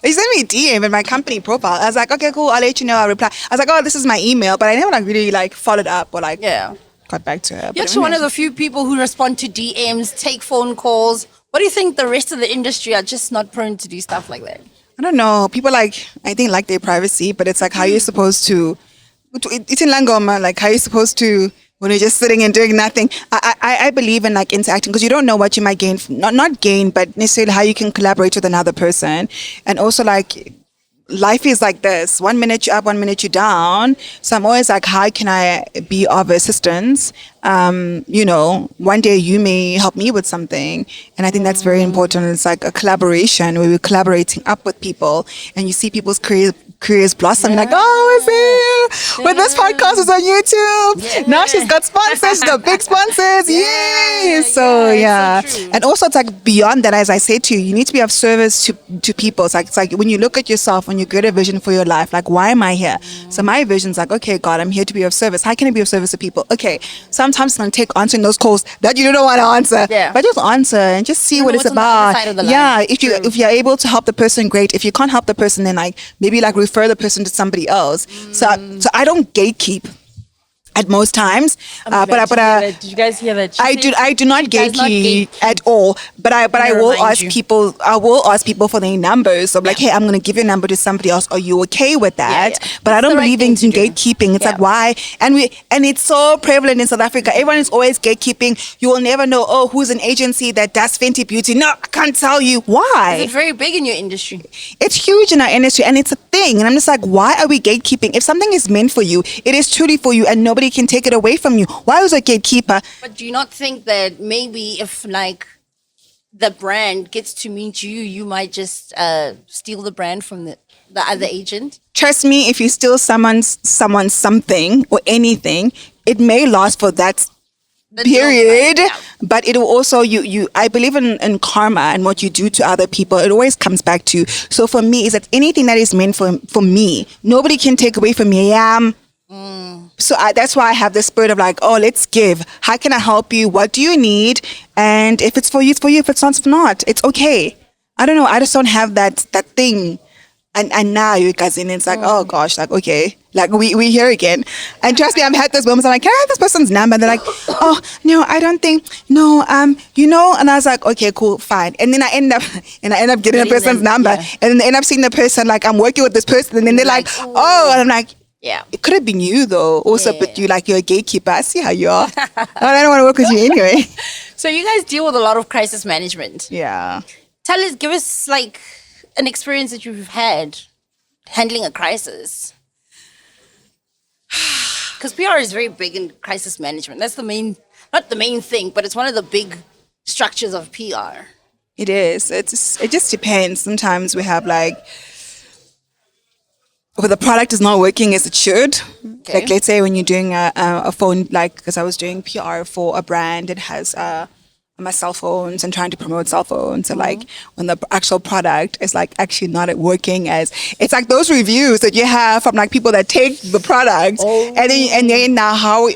[SPEAKER 2] He sent me a DM in my company profile. I was like, okay, cool, I'll let you know, I'll reply. I was like, oh, this is my email, but I never really followed up or
[SPEAKER 1] Yeah.
[SPEAKER 2] got back to her.
[SPEAKER 1] You're
[SPEAKER 2] But
[SPEAKER 1] actually one of the few people who respond to DMs, take phone calls. What do you think the rest of the industry are just not prone to do stuff like that?
[SPEAKER 2] I don't know. People I think like their privacy, but it's like how you're supposed to. It's in Langoma. Like how you're supposed to when you're just sitting and doing nothing. I believe in like interacting because you don't know what you might gain. Not gain, but necessarily how you can collaborate with another person, and also like. Life is like this. 1 minute you're up, 1 minute you're down. So I'm always like, how can I be of assistance? One day you may help me with something. And I think that's very important. It's like a collaboration where we're collaborating up with people and you see people's careers blossom. Like, oh, I see. But this podcast is on YouTube. Now she's got sponsors. She's got big sponsors. Yay. So
[SPEAKER 1] true.
[SPEAKER 2] and also it's like beyond that, as I say to you, you need to be of service to people. It's like when you look at yourself, when you create a vision for your life, like, why am I here? So my vision's like, okay, God, I'm here to be of service. How can I be of service to people? Okay, sometimes it's going to take answering those calls that you don't want to answer.
[SPEAKER 1] Yeah.
[SPEAKER 2] But just answer and just see what it's
[SPEAKER 1] what's on the other
[SPEAKER 2] about.
[SPEAKER 1] side of the line.
[SPEAKER 2] Yeah, if you're able to help the person, great. If you can't help the person, then maybe refer the person to somebody else. So I don't gatekeep at most times.
[SPEAKER 1] Did you guys hear that?
[SPEAKER 2] I do not
[SPEAKER 1] does not
[SPEAKER 2] gatekeep
[SPEAKER 1] gatekeep.
[SPEAKER 2] at all. But I will
[SPEAKER 1] remind
[SPEAKER 2] ask
[SPEAKER 1] you.
[SPEAKER 2] people. I will ask people for their numbers. So I'm like, hey, I'm going to give your number to somebody else. Are you okay with that?
[SPEAKER 1] Yeah.
[SPEAKER 2] But I don't
[SPEAKER 1] the right
[SPEAKER 2] believe in
[SPEAKER 1] thing to do.
[SPEAKER 2] gatekeeping. It's
[SPEAKER 1] Yeah.
[SPEAKER 2] like, why? And it's so prevalent in South Africa. Everyone is always gatekeeping. You will never know. Oh, who's an agency that does Fenty Beauty? No, I can't tell you why.
[SPEAKER 1] Is it very big in your industry?
[SPEAKER 2] It's huge in our industry and it's a thing. And I'm just like, why are we gatekeeping? If something is meant for you, it is truly for you and nobody can take it away from you. Why was a gatekeeper?
[SPEAKER 1] But do you not think that maybe if the brand gets to meet you, you might just steal the brand from the other agent?
[SPEAKER 2] Trust me, if you steal someone's something or anything, it may last for that period,
[SPEAKER 1] Yeah.
[SPEAKER 2] but it will also I believe in karma and what you do to other people. It always comes back to you. So for me, is that anything that is meant for me, nobody can take away from me. So that's why I have the spirit of like, oh, let's give. How can I help you? What do you need? And if it's for you, it's for you. If it's not, it's okay. I don't know. I just don't have that thing. And now you guys in, it's like, oh gosh, like, okay, like we here again. And trust me, I've had those moments. I'm like, can I have this person's number? And they're like, oh no, I don't think, no, And I was like, okay, cool, fine. And then I end up getting the person's number,
[SPEAKER 1] yeah.
[SPEAKER 2] and then I end up seeing the person like I'm working with this person, and then they're like,
[SPEAKER 1] Like, ooh.
[SPEAKER 2] oh, and I'm like,
[SPEAKER 1] Yeah.
[SPEAKER 2] It could have been you though, also,
[SPEAKER 1] Yeah.
[SPEAKER 2] but you're a gatekeeper. I see how you are. I don't want to work with you anyway.
[SPEAKER 1] So you guys deal with a lot of crisis management.
[SPEAKER 2] Yeah.
[SPEAKER 1] Give us like an experience that you've had handling a crisis. Because PR is very big in crisis management. That's not the main thing, but it's one of the big structures of PR.
[SPEAKER 2] It is. It just depends. Sometimes we have like, where the product is not working as it should.
[SPEAKER 1] Okay.
[SPEAKER 2] Like, let's say when you're doing a phone, like, because I was doing PR for a brand that has my cell phones and trying to promote cell phones. And like, when the actual product is like actually not working as, it's like those reviews that you have from like people that take the product. And then now how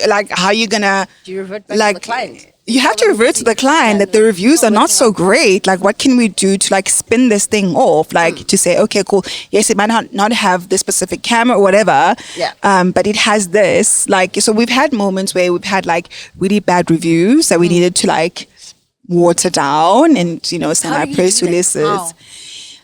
[SPEAKER 2] you gonna,
[SPEAKER 1] Do you revert back
[SPEAKER 2] like,
[SPEAKER 1] to the client?
[SPEAKER 2] you have to revert to the client that the reviews are not so great. Like, what can we do to like spin this thing off? Like to say, okay, cool. Yes, it might not have this specific camera or whatever.
[SPEAKER 1] Yeah.
[SPEAKER 2] But it has this. Like, so we've had moments where we've had like really bad reviews that we needed to like water down and send
[SPEAKER 1] How
[SPEAKER 2] our
[SPEAKER 1] do you
[SPEAKER 2] press
[SPEAKER 1] do that?
[SPEAKER 2] releases.
[SPEAKER 1] How?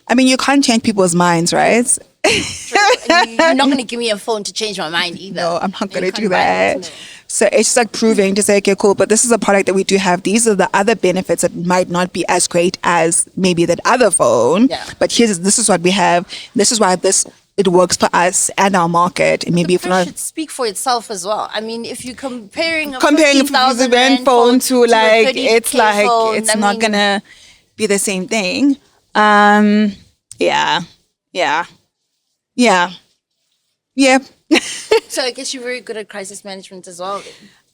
[SPEAKER 2] I mean, you can't change people's minds, right?
[SPEAKER 1] And you're not going to give me a phone to change my mind either.
[SPEAKER 2] No, I'm not going
[SPEAKER 1] You
[SPEAKER 2] to
[SPEAKER 1] can't
[SPEAKER 2] do
[SPEAKER 1] buy
[SPEAKER 2] that.
[SPEAKER 1] it.
[SPEAKER 2] So it's just like proving to say, okay, cool, but this is a product that we do have. These are the other benefits that might not be as great as maybe that other phone.
[SPEAKER 1] Yeah.
[SPEAKER 2] But this is what we have. This is why it works for us and our market. And maybe
[SPEAKER 1] The
[SPEAKER 2] if
[SPEAKER 1] price
[SPEAKER 2] not
[SPEAKER 1] should speak for itself as well. I mean, if you're comparing a
[SPEAKER 2] comparing a
[SPEAKER 1] 15,000
[SPEAKER 2] 50,000
[SPEAKER 1] rand
[SPEAKER 2] phone to
[SPEAKER 1] a
[SPEAKER 2] like
[SPEAKER 1] 30K
[SPEAKER 2] it's like
[SPEAKER 1] phone,
[SPEAKER 2] it's
[SPEAKER 1] I
[SPEAKER 2] not
[SPEAKER 1] mean,
[SPEAKER 2] gonna be the same thing. Yeah.
[SPEAKER 1] So I guess you're very good at crisis management as well. Then.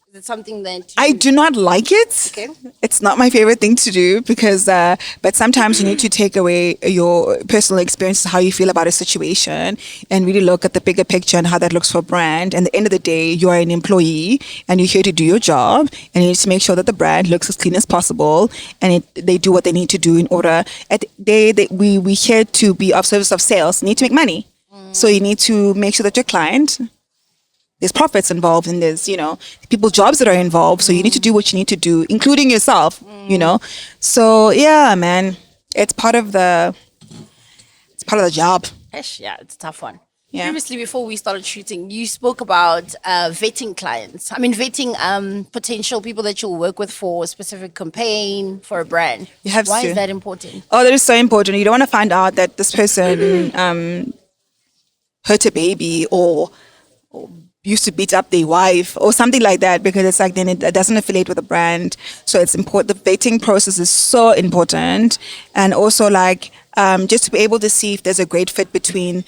[SPEAKER 1] Is it something that
[SPEAKER 2] I do not like it.
[SPEAKER 1] Okay.
[SPEAKER 2] It's not my favorite thing to do because, but sometimes you need to take away your personal experiences, how you feel about a situation, and really look at the bigger picture and how that looks for a brand. And at the end of the day, you are an employee and you're here to do your job, and you need to make sure that the brand looks as clean as possible, and they do what they need to do in order. We here to be of service of sales. You need to make money, so you need to make sure that your client. There's profits involved and there's, people's jobs that are involved. So you need to do what you need to do, including yourself, So yeah, man, it's part of the job.
[SPEAKER 1] Yeah, it's a tough one.
[SPEAKER 2] Yeah.
[SPEAKER 1] Previously, before we started shooting, you spoke about vetting clients. I mean, vetting potential people that you'll work with for a specific campaign for a brand.
[SPEAKER 2] You have
[SPEAKER 1] Why
[SPEAKER 2] to.
[SPEAKER 1] is that important?
[SPEAKER 2] Oh, that is so important. You don't want to find out that this person hurt a baby or used to beat up their wife or something like that, because it's like then it doesn't affiliate with the brand. So it's important. The vetting process is so important, and also like just to be able to see if there's a great fit between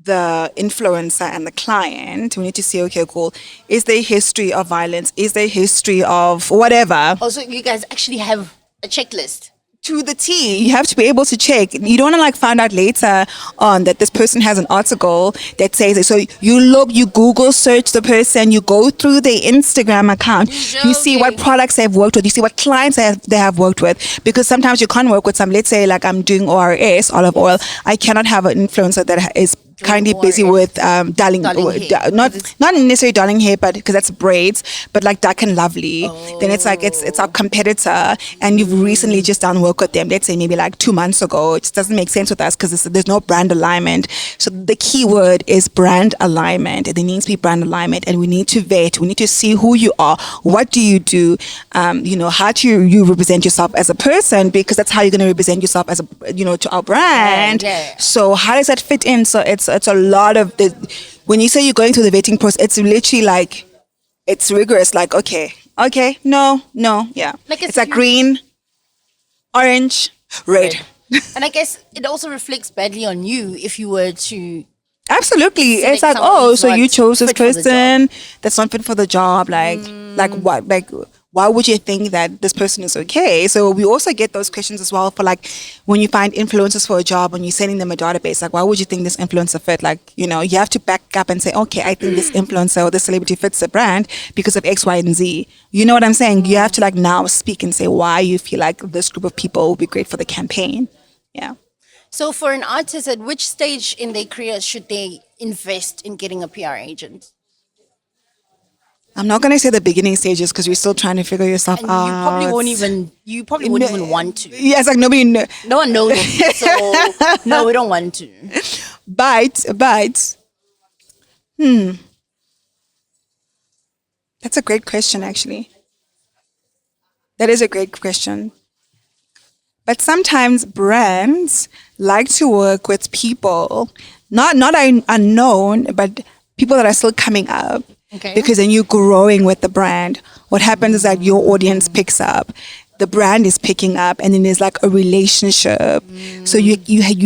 [SPEAKER 2] the influencer and the client. We need to see, okay, cool, is there a history of violence? Is there a history of whatever?
[SPEAKER 1] Also, you guys actually have a checklist.
[SPEAKER 2] To the T, you have to be able to check. You don't want to like find out later on that this person has an article that says it. So you Google search the person, you go through their Instagram account, you see what products they've worked with, you see what clients they have worked with. Because sometimes you can't work with some, let's say like I'm doing ORS, olive oil. I cannot have an influencer that is kindly busy with darling
[SPEAKER 1] hair.
[SPEAKER 2] not necessarily darling hair, but because that's braids, but like dark and lovely. Then it's like it's our competitor, and you've recently just done work with them, let's say maybe like 2 months ago. It just doesn't make sense with us because there's no brand alignment. So the key word is brand alignment. There needs to be brand alignment, and we need to vet. We need to see who you are, what do you do, how do you represent yourself as a person, because that's how you're going to represent yourself as a to our brand.
[SPEAKER 1] Yeah.
[SPEAKER 2] So how does that fit in? So it's a lot of when you say you're going through the vetting process, it's literally like it's rigorous. Like okay, no, yeah.
[SPEAKER 1] Like
[SPEAKER 2] it's like green, orange, red.
[SPEAKER 1] And I guess it also reflects badly on you if you were to.
[SPEAKER 2] Absolutely,
[SPEAKER 1] select
[SPEAKER 2] it's like
[SPEAKER 1] someone who's
[SPEAKER 2] so you
[SPEAKER 1] not
[SPEAKER 2] chose this
[SPEAKER 1] fit for the
[SPEAKER 2] person that's not fit for the job. Like what? Like why would you think that this person is okay? So we also get those questions as well for like when you find influencers for a job, when you're sending them a database, like why would you think this influencer fit? Like, you have to back up and say, okay, I think this influencer or this celebrity fits the brand because of X, Y, and Z. You know what I'm saying? You have to like now speak and say why you feel like this group of people would be great for the campaign. Yeah.
[SPEAKER 1] So for an artist, at which stage in their career should they invest in getting a PR agent?
[SPEAKER 2] I'm not going to say the beginning stages because you're still trying to figure yourself
[SPEAKER 1] And
[SPEAKER 2] out.
[SPEAKER 1] you probably wouldn't even want to.
[SPEAKER 2] Yeah, it's like nobody knows.
[SPEAKER 1] No one knows. So no, we don't want to.
[SPEAKER 2] But That's a great question, actually. That is a great question. But sometimes brands like to work with people, not unknown, but people that are still coming up.
[SPEAKER 1] Okay.
[SPEAKER 2] Because then you're growing with the brand. What happens is that your audience picks up, the brand is picking up, and then there's like a relationship. So you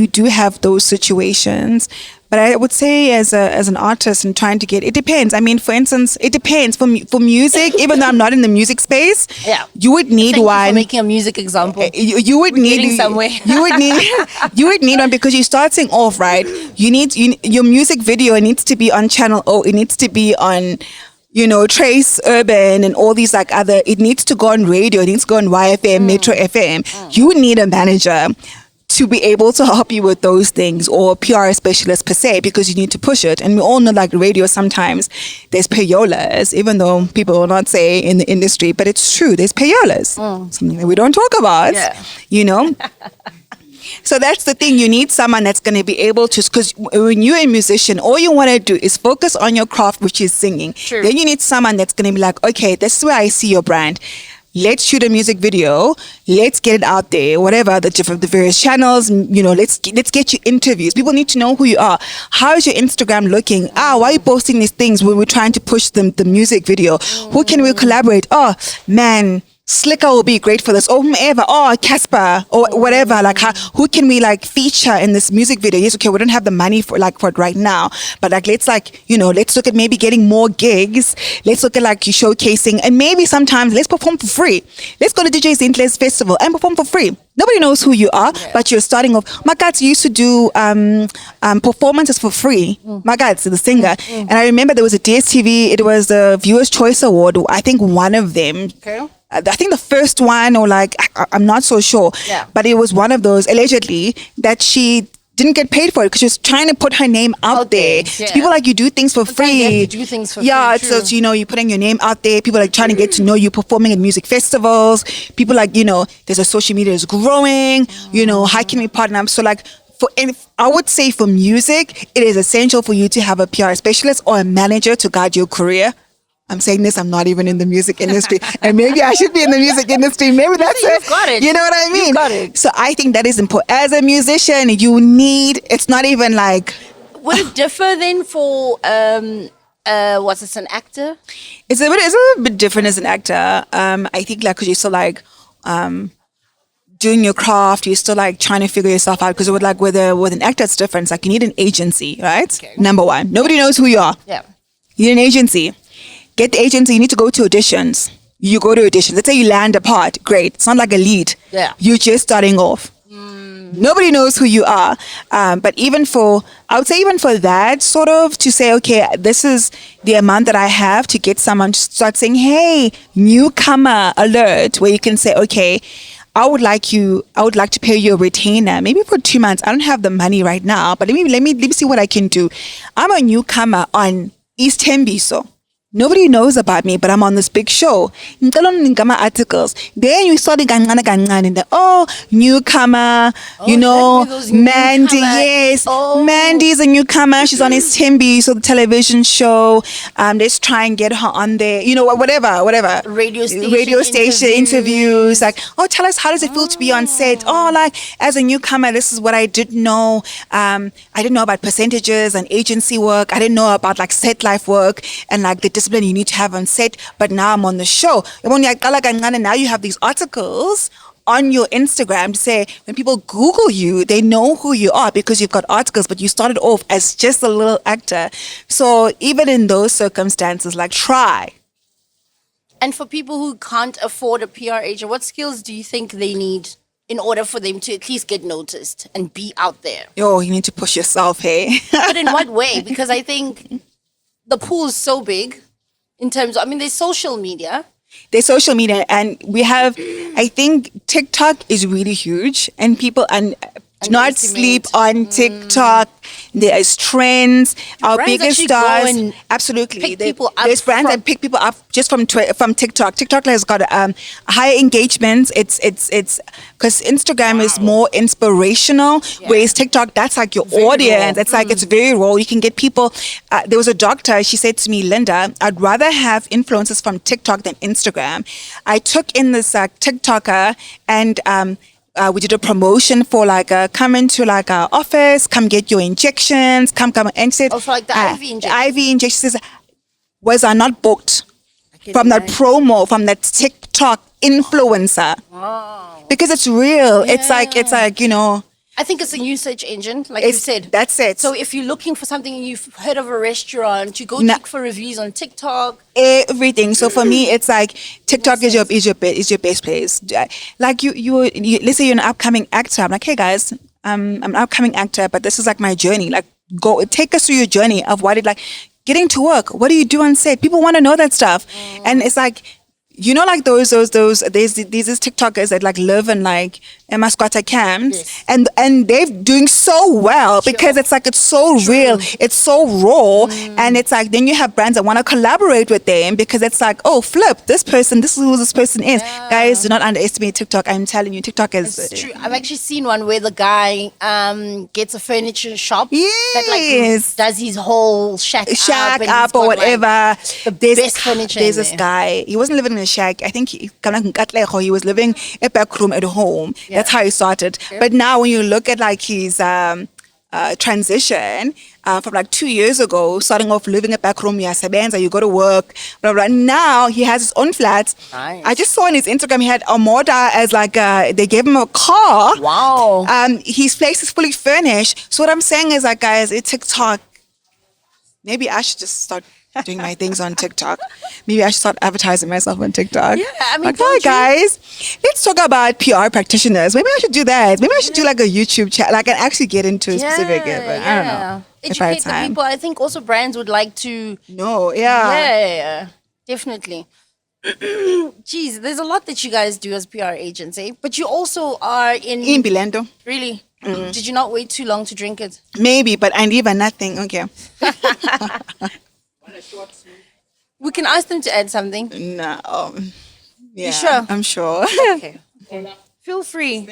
[SPEAKER 2] do have those situations. But I would say as an artist and trying to get, it depends. I mean, for instance, it depends for music. Even though I'm not in the music space,
[SPEAKER 1] Yeah.
[SPEAKER 2] you would need
[SPEAKER 1] Thank you
[SPEAKER 2] one.
[SPEAKER 1] for making a music example.
[SPEAKER 2] You would need
[SPEAKER 1] getting somewhere.
[SPEAKER 2] you would need one because you're starting off, right. Your music video needs to be on Channel O. It needs to be on, Trace Urban and all these like other. It needs to go on radio. It needs to go on YFM, Metro FM. You need a manager to be able to help you with those things, or PR specialist per se, because you need to push it. And we all know, like radio, sometimes there's payolas, even though people will not say in the industry, but it's true. There's payolas, something that we don't talk about, So that's the thing. You need someone that's going to be able to, because when you're a musician, all you want to do is focus on your craft, which is singing.
[SPEAKER 1] True.
[SPEAKER 2] Then you need someone that's going to be like, okay, this is where I see your brand. Let's shoot a music video. Let's get it out there. Whatever the various channels. Let's get you interviews. People need to know who you are. How is your Instagram looking? Why are you posting these things when we're trying to push the music video? Who can we collaborate? Oh man, Slicker will be great for this, or whomever, or Casper, or whatever. Like, who can we like feature in this music video? Yes, okay, we don't have the money for it right now, but like, let's look at maybe getting more gigs. Let's look at like you showcasing, and maybe sometimes let's perform for free. Let's go to DJ Zintle's festival and perform for free. Nobody knows who you are, but you're starting off. My guys used to do performances for free. My guys, the singer, and I remember there was a DSTV. It was the Viewers' Choice Award. I think one of them.
[SPEAKER 1] Okay.
[SPEAKER 2] I think the first one, or like, I'm not so sure, but it was one of those allegedly that she didn't get paid for it because she was trying to put her name out there. So people like, you do things for free.
[SPEAKER 1] You have to do things for free.
[SPEAKER 2] So you're putting your name out there. People like trying to get to know you, performing at music festivals. People like, there's a social media is growing. How can we partner up? So like, I would say for music, it is essential for you to have a PR specialist or a manager to guide your career. I'm saying this, I'm not even in the music industry. And maybe I should be in the music industry. Maybe that's
[SPEAKER 1] You've got it.
[SPEAKER 2] You know what I mean?
[SPEAKER 1] You've got it.
[SPEAKER 2] So I think that is important. As a musician, it's not even like...
[SPEAKER 1] Would it differ then for, an actor?
[SPEAKER 2] It's a little bit different as an actor. I think like, because you're still like... doing your craft, you're still like trying to figure yourself out, because with an actor it's different. It's like you need an agency, right?
[SPEAKER 1] Okay.
[SPEAKER 2] Number one. Nobody knows who you are.
[SPEAKER 1] Yeah.
[SPEAKER 2] You need an agency. Get the agency. You need to go to auditions. You go to auditions. Let's say you land a part. Great. It's not like a lead.
[SPEAKER 1] Yeah.
[SPEAKER 2] You're just starting off. Nobody knows who you are. But I would say even for that sort of, to say, okay, this is the amount that I have to get someone to start saying, hey, newcomer alert, where you can say, okay, I would like to pay you a retainer, maybe for 2 months. I don't have the money right now, but let me see what I can do. I'm a newcomer on East Tembiso. Nobody knows about me, but I'm on this big show. Ngicela articles. Then you saw the kancane and newcomer, Mandy, yes.
[SPEAKER 1] Oh.
[SPEAKER 2] Mandy's a newcomer. She's on East Tembiso, the television show. Let's try and get her on there. Whatever.
[SPEAKER 1] Radio station
[SPEAKER 2] interviews. Like, tell us, how does it feel to be on set? Like, as a newcomer, this is what I didn't know. I didn't know about percentages and agency work. I didn't know about like set life work and like the discipline you need to have on set. But now I'm on the show. Now you have these articles on your Instagram to say, when people Google you, they know who you are because you've got articles, but you started off as just a little actor. So even in those circumstances, like, try.
[SPEAKER 1] And for people who can't afford a PR agent, what skills do you think they need in order for them to at least get noticed and be out there?
[SPEAKER 2] You need to push yourself, hey?
[SPEAKER 1] But in what way? Because I think the pool is so big in terms of, there's social media.
[SPEAKER 2] There's social media, and we have, I think TikTok is really huge, and people, and Do not sleep on TikTok. There is trends. Our
[SPEAKER 1] brands
[SPEAKER 2] biggest
[SPEAKER 1] actually go
[SPEAKER 2] stars,
[SPEAKER 1] and
[SPEAKER 2] absolutely.
[SPEAKER 1] pick people up
[SPEAKER 2] There's brands
[SPEAKER 1] from-
[SPEAKER 2] that pick people up just from TikTok. TikTok has got higher engagement. It's because Instagram is more inspirational, whereas TikTok, that's like your audience.
[SPEAKER 1] raw.
[SPEAKER 2] It's like it's very raw. You can get people. There was a doctor. She said to me, Linda, I'd rather have influencers from TikTok than Instagram. I took in this TikToker and. We did a promotion for like come into like our office, come get your injections, come and said
[SPEAKER 1] Also like the IV injection.
[SPEAKER 2] IV injections. Was I not booked from that promo from that TikTok influencer?
[SPEAKER 1] Wow.
[SPEAKER 2] Because it's real. It's like
[SPEAKER 1] I think it's a new search engine, like you said.
[SPEAKER 2] That's it.
[SPEAKER 1] So if you're looking for something and you've heard of a restaurant, you go
[SPEAKER 2] No.
[SPEAKER 1] check for reviews on TikTok.
[SPEAKER 2] Everything. So for me, it's like TikTok is your best place. Like you let's say you're an upcoming actor. I'm like, hey guys, I'm an upcoming actor, but this is like my journey. Like, go take us through your journey of what it like getting to work. What do you do on set? People want to know that stuff, and it's like. Like there's these TikTokers that like live in like Emma Squatter camps, and they're doing so well because it's like it's so real, it's so raw, and it's like then you have brands that want to collaborate with them because it's like, oh flip, this is who this person is. Guys, do not underestimate TikTok. I'm telling you, TikTok is
[SPEAKER 1] It's true. I've actually seen one where the guy gets a furniture shop that
[SPEAKER 2] Yes.
[SPEAKER 1] like does his whole shack
[SPEAKER 2] shack
[SPEAKER 1] and
[SPEAKER 2] up
[SPEAKER 1] he's
[SPEAKER 2] or
[SPEAKER 1] got, like,
[SPEAKER 2] whatever.
[SPEAKER 1] the
[SPEAKER 2] There's
[SPEAKER 1] best furniture
[SPEAKER 2] There's
[SPEAKER 1] in
[SPEAKER 2] this
[SPEAKER 1] there.
[SPEAKER 2] guy. He wasn't living in a shack. I think he was living a back room at home. That's how he started. But now when you look at like his transition from like 2 years ago, starting off living a back room, you go to work, blah blah. Now he has his own flat.
[SPEAKER 1] Nice.
[SPEAKER 2] I just saw on his Instagram he had a Moda as like they gave him a car.
[SPEAKER 1] Wow.
[SPEAKER 2] His place is fully furnished. So what I'm saying is like, guys, it's TikTok. Maybe I should just start doing my things on TikTok. Maybe I should start advertising myself on TikTok.
[SPEAKER 1] Yeah, I mean,
[SPEAKER 2] like,
[SPEAKER 1] don't
[SPEAKER 2] hi
[SPEAKER 1] you-
[SPEAKER 2] guys, let's talk about PR practitioners. Maybe I should do that. Maybe I should do like a YouTube chat, like and actually get into a specific. But I don't know. If I had
[SPEAKER 1] Educate the
[SPEAKER 2] time.
[SPEAKER 1] people. I think also brands would like to.
[SPEAKER 2] No, yeah.
[SPEAKER 1] Yeah, definitely. Jeez, there's a lot that you guys do as PR agents, eh? But you also are
[SPEAKER 2] In Bilendo.
[SPEAKER 1] Really? Did you not wait too long to drink it?
[SPEAKER 2] Maybe, but I leave a nothing. Okay.
[SPEAKER 1] We can ask them to add something.
[SPEAKER 2] No. Yeah.
[SPEAKER 1] sure?
[SPEAKER 2] I'm sure.
[SPEAKER 1] Okay. Feel free.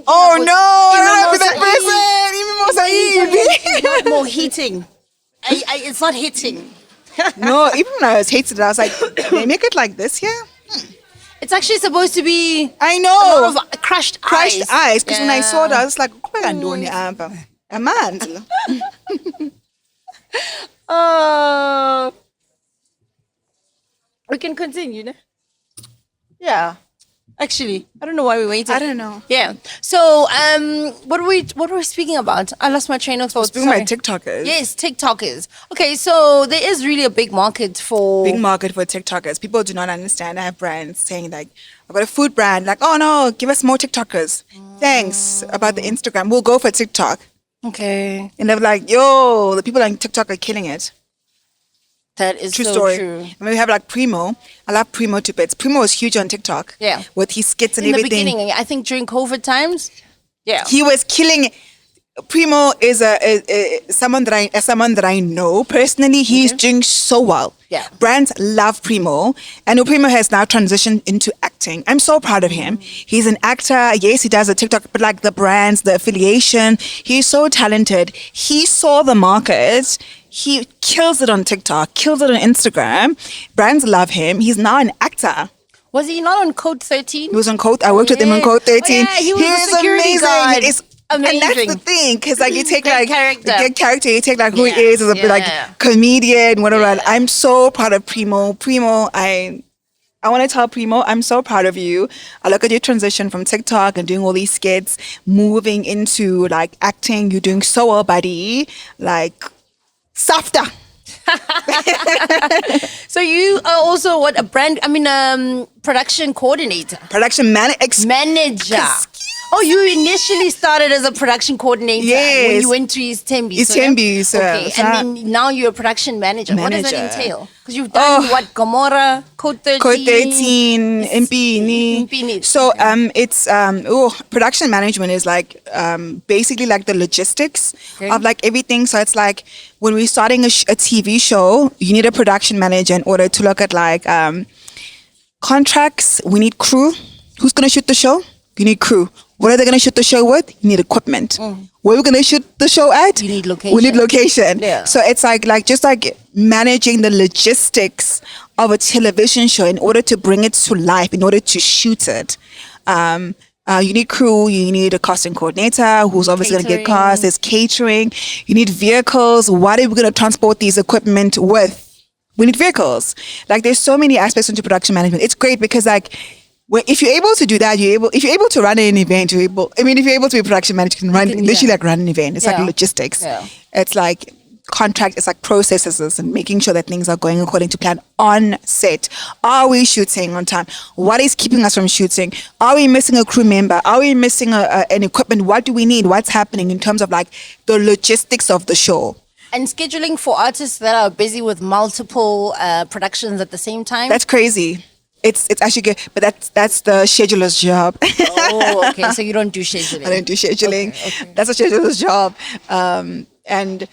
[SPEAKER 2] Oh no! I don't
[SPEAKER 1] Even
[SPEAKER 2] be that person. Even more Saeed.
[SPEAKER 1] More heating. It's not hitting.
[SPEAKER 2] No, even when I was hated it, I was like, they make it like this here?
[SPEAKER 1] It's actually supposed to be
[SPEAKER 2] I
[SPEAKER 1] a
[SPEAKER 2] know.
[SPEAKER 1] lot of crushed
[SPEAKER 2] Eyes. Because when I saw that, I
[SPEAKER 1] Yeah.
[SPEAKER 2] was like, what am I doing here? A man.
[SPEAKER 1] We can continue, no? Yeah. Actually, I don't know why we waited.
[SPEAKER 2] I don't know.
[SPEAKER 1] Yeah. So, what were we speaking about? I lost my train of thought.
[SPEAKER 2] Speaking about
[SPEAKER 1] Sorry.
[SPEAKER 2] TikTokers.
[SPEAKER 1] Yes, TikTokers. Okay, so there is really a big market for
[SPEAKER 2] Big market for TikTokers. People do not understand. I have brands saying like, I've got a food brand. Like, oh no, give us more TikTokers. Thanks about the Instagram. We'll go for TikTok.
[SPEAKER 1] Okay.
[SPEAKER 2] And they're like, yo, the people on TikTok are killing it.
[SPEAKER 1] That is
[SPEAKER 2] True
[SPEAKER 1] so
[SPEAKER 2] story.
[SPEAKER 1] true.
[SPEAKER 2] And we have like Primo. I love Primo to bits. Primo was huge on TikTok.
[SPEAKER 1] Yeah.
[SPEAKER 2] With his skits and
[SPEAKER 1] In the
[SPEAKER 2] everything.
[SPEAKER 1] beginning, I think during COVID times. Yeah.
[SPEAKER 2] He was killing it. Primo is someone that I know personally. He's doing so well.
[SPEAKER 1] Yeah.
[SPEAKER 2] Brands love Primo, and Primo has now transitioned into acting. I'm so proud of him. He's an actor. Yes, he does a TikTok, but like the brands, the affiliation, he's so talented. He saw the market. He kills it on TikTok, kills it on Instagram. Brands love him. He's now an actor.
[SPEAKER 1] Was he not on Code 13?
[SPEAKER 2] He was on Code. I worked with him on Code 13.
[SPEAKER 1] Oh, yeah, he was the security
[SPEAKER 2] amazing.
[SPEAKER 1] guard.
[SPEAKER 2] It's, And that's the
[SPEAKER 1] Amazing.
[SPEAKER 2] thing, because like you take
[SPEAKER 1] Great
[SPEAKER 2] like
[SPEAKER 1] character.
[SPEAKER 2] good character, you take like who he
[SPEAKER 1] Yeah,
[SPEAKER 2] is as a like
[SPEAKER 1] yeah.
[SPEAKER 2] comedian, whatever.
[SPEAKER 1] Yeah.
[SPEAKER 2] I'm so proud of Primo. Primo, I want to tell Primo, I'm so proud of you. I look at your transition from TikTok and doing all these skits, moving into like acting. You're doing so well, buddy. Like, softer.
[SPEAKER 1] So you are also production coordinator,
[SPEAKER 2] Production manager.
[SPEAKER 1] manager. Oh, you initially started as a production coordinator when
[SPEAKER 2] Yes.
[SPEAKER 1] you went to East Tembi.
[SPEAKER 2] East Tembi, so-
[SPEAKER 1] okay,
[SPEAKER 2] so-
[SPEAKER 1] and then now you're a production manager. What does that
[SPEAKER 2] Manager.
[SPEAKER 1] entail? Because you've done what? Gomorrah, Code 13.
[SPEAKER 2] Code 13, Mpini.
[SPEAKER 1] Mpini.
[SPEAKER 2] So it's production management is like basically like the logistics of like everything. So it's like when we're starting a TV show, you need a production manager in order to look at like contracts. We need crew. Who's gonna shoot the show? You need crew. What are they gonna shoot the show with? You need equipment. Where are we gonna shoot the show at?
[SPEAKER 1] You need location.
[SPEAKER 2] We need location.
[SPEAKER 1] Yeah.
[SPEAKER 2] So it's like just like managing the logistics of a television show in order to bring it to life, in order to shoot it. You need crew, you need a casting coordinator who's obviously going to get
[SPEAKER 1] Catering.
[SPEAKER 2] cast, there's catering, you need vehicles. What are we going to transport these equipment with? We need vehicles. Like there's so many aspects into production management. It's great because like if you're able to do that, if you're able to run an event, if you're able to be a production manager, you can literally like run an event. It's like
[SPEAKER 1] Yeah.
[SPEAKER 2] logistics.
[SPEAKER 1] Yeah.
[SPEAKER 2] It's like contract, it's like processes and making sure that things are going according to plan on set. Are we shooting on time? What is keeping us from shooting? Are we missing a crew member? Are we missing an equipment? What do we need? What's happening in terms of like the logistics of the show?
[SPEAKER 1] And scheduling for artists that are busy with multiple productions at the same time.
[SPEAKER 2] That's crazy. It's actually good, but that's the scheduler's job.
[SPEAKER 1] oh, okay. So you don't do scheduling.
[SPEAKER 2] I don't do scheduling.
[SPEAKER 1] Okay.
[SPEAKER 2] That's a scheduler's job. And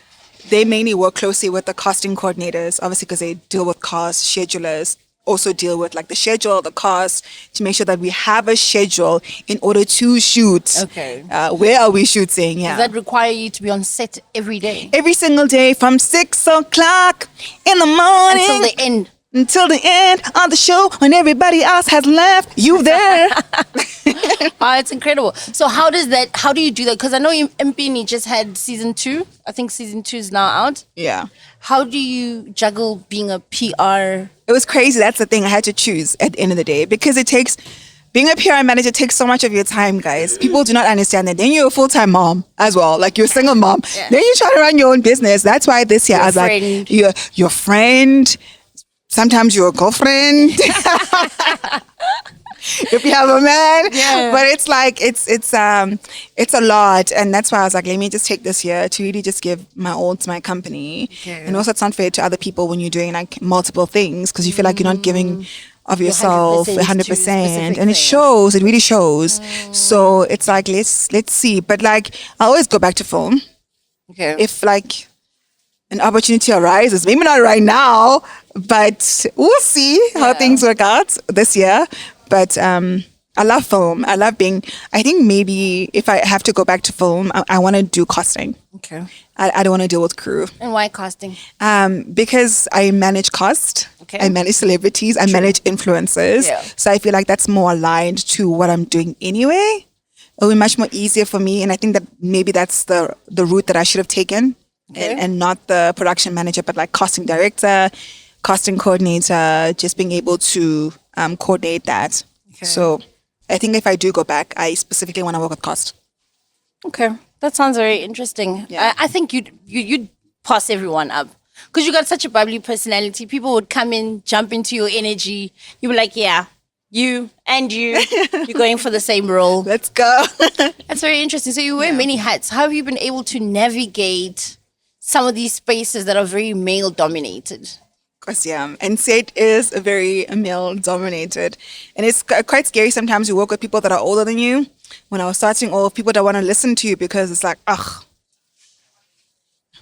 [SPEAKER 2] they mainly work closely with the casting coordinators, obviously because they deal with cast, schedulers, also deal with like the schedule, the cast, to make sure that we have a schedule in order to shoot.
[SPEAKER 1] Okay.
[SPEAKER 2] Where are we shooting? Yeah.
[SPEAKER 1] Does that require you to be on set every day?
[SPEAKER 2] Every single day from 6 o'clock in the morning.
[SPEAKER 1] Until the end.
[SPEAKER 2] Until the end of the show when everybody else has left, you there.
[SPEAKER 1] It's incredible. So how do you do that? Because I know Mpini just had season 2. I think season 2 is now out.
[SPEAKER 2] Yeah.
[SPEAKER 1] How do you juggle being a PR?
[SPEAKER 2] It was crazy. That's the thing. I had to choose at the end of the day because being a PR manager takes so much of your time, guys. People do not understand that. Then you're a full-time mom as well. Like you're a single mom.
[SPEAKER 1] Yeah.
[SPEAKER 2] Then you try to run your own business. That's why this year I was
[SPEAKER 1] friend.
[SPEAKER 2] like, your friend. Sometimes your girlfriend. If you have a man.
[SPEAKER 1] Yeah.
[SPEAKER 2] But it's like it's a lot. And that's why I was like, let me just take this year to really just give my all to my company.
[SPEAKER 1] Okay.
[SPEAKER 2] And also it's unfair to other people when you're doing like multiple things because you feel like you're not giving of yourself
[SPEAKER 1] 100% to a
[SPEAKER 2] 100%.
[SPEAKER 1] specific
[SPEAKER 2] And it
[SPEAKER 1] thing.
[SPEAKER 2] shows, it really shows. So it's like let's see. But like I always go back to film.
[SPEAKER 1] Okay.
[SPEAKER 2] If like an opportunity arises, maybe not right now, but we'll see how things work out this year. But I love film. I think maybe if I have to go back to film, I want to do casting.
[SPEAKER 1] Okay.
[SPEAKER 2] I don't want to deal with crew.
[SPEAKER 1] And why casting?
[SPEAKER 2] Because I manage cast,
[SPEAKER 1] Okay.
[SPEAKER 2] I manage celebrities, I manage influencers.
[SPEAKER 1] Yeah.
[SPEAKER 2] So I feel like that's more aligned to what I'm doing anyway. It'll be much more easier for me. And I think that maybe that's the route that I should have taken.
[SPEAKER 1] Okay.
[SPEAKER 2] And not the production manager, but like casting director, casting coordinator, just being able to coordinate that.
[SPEAKER 1] Okay.
[SPEAKER 2] So I think if I do go back, I specifically want to work with cast.
[SPEAKER 1] Okay. That sounds very interesting.
[SPEAKER 2] Yeah.
[SPEAKER 1] I think you'd pass everyone up. Because you got such a bubbly personality. People would come in, jump into your energy. You'd be like, yeah, you're going for the same role.
[SPEAKER 2] Let's go.
[SPEAKER 1] That's very interesting. So you wear many hats. How have you been able to navigate some of these spaces that are very male dominated?
[SPEAKER 2] Because yeah, and set is a very male dominated, and it's quite scary sometimes. You work with people that are older than you. When I was starting off, people that want to listen to you because it's like, ugh,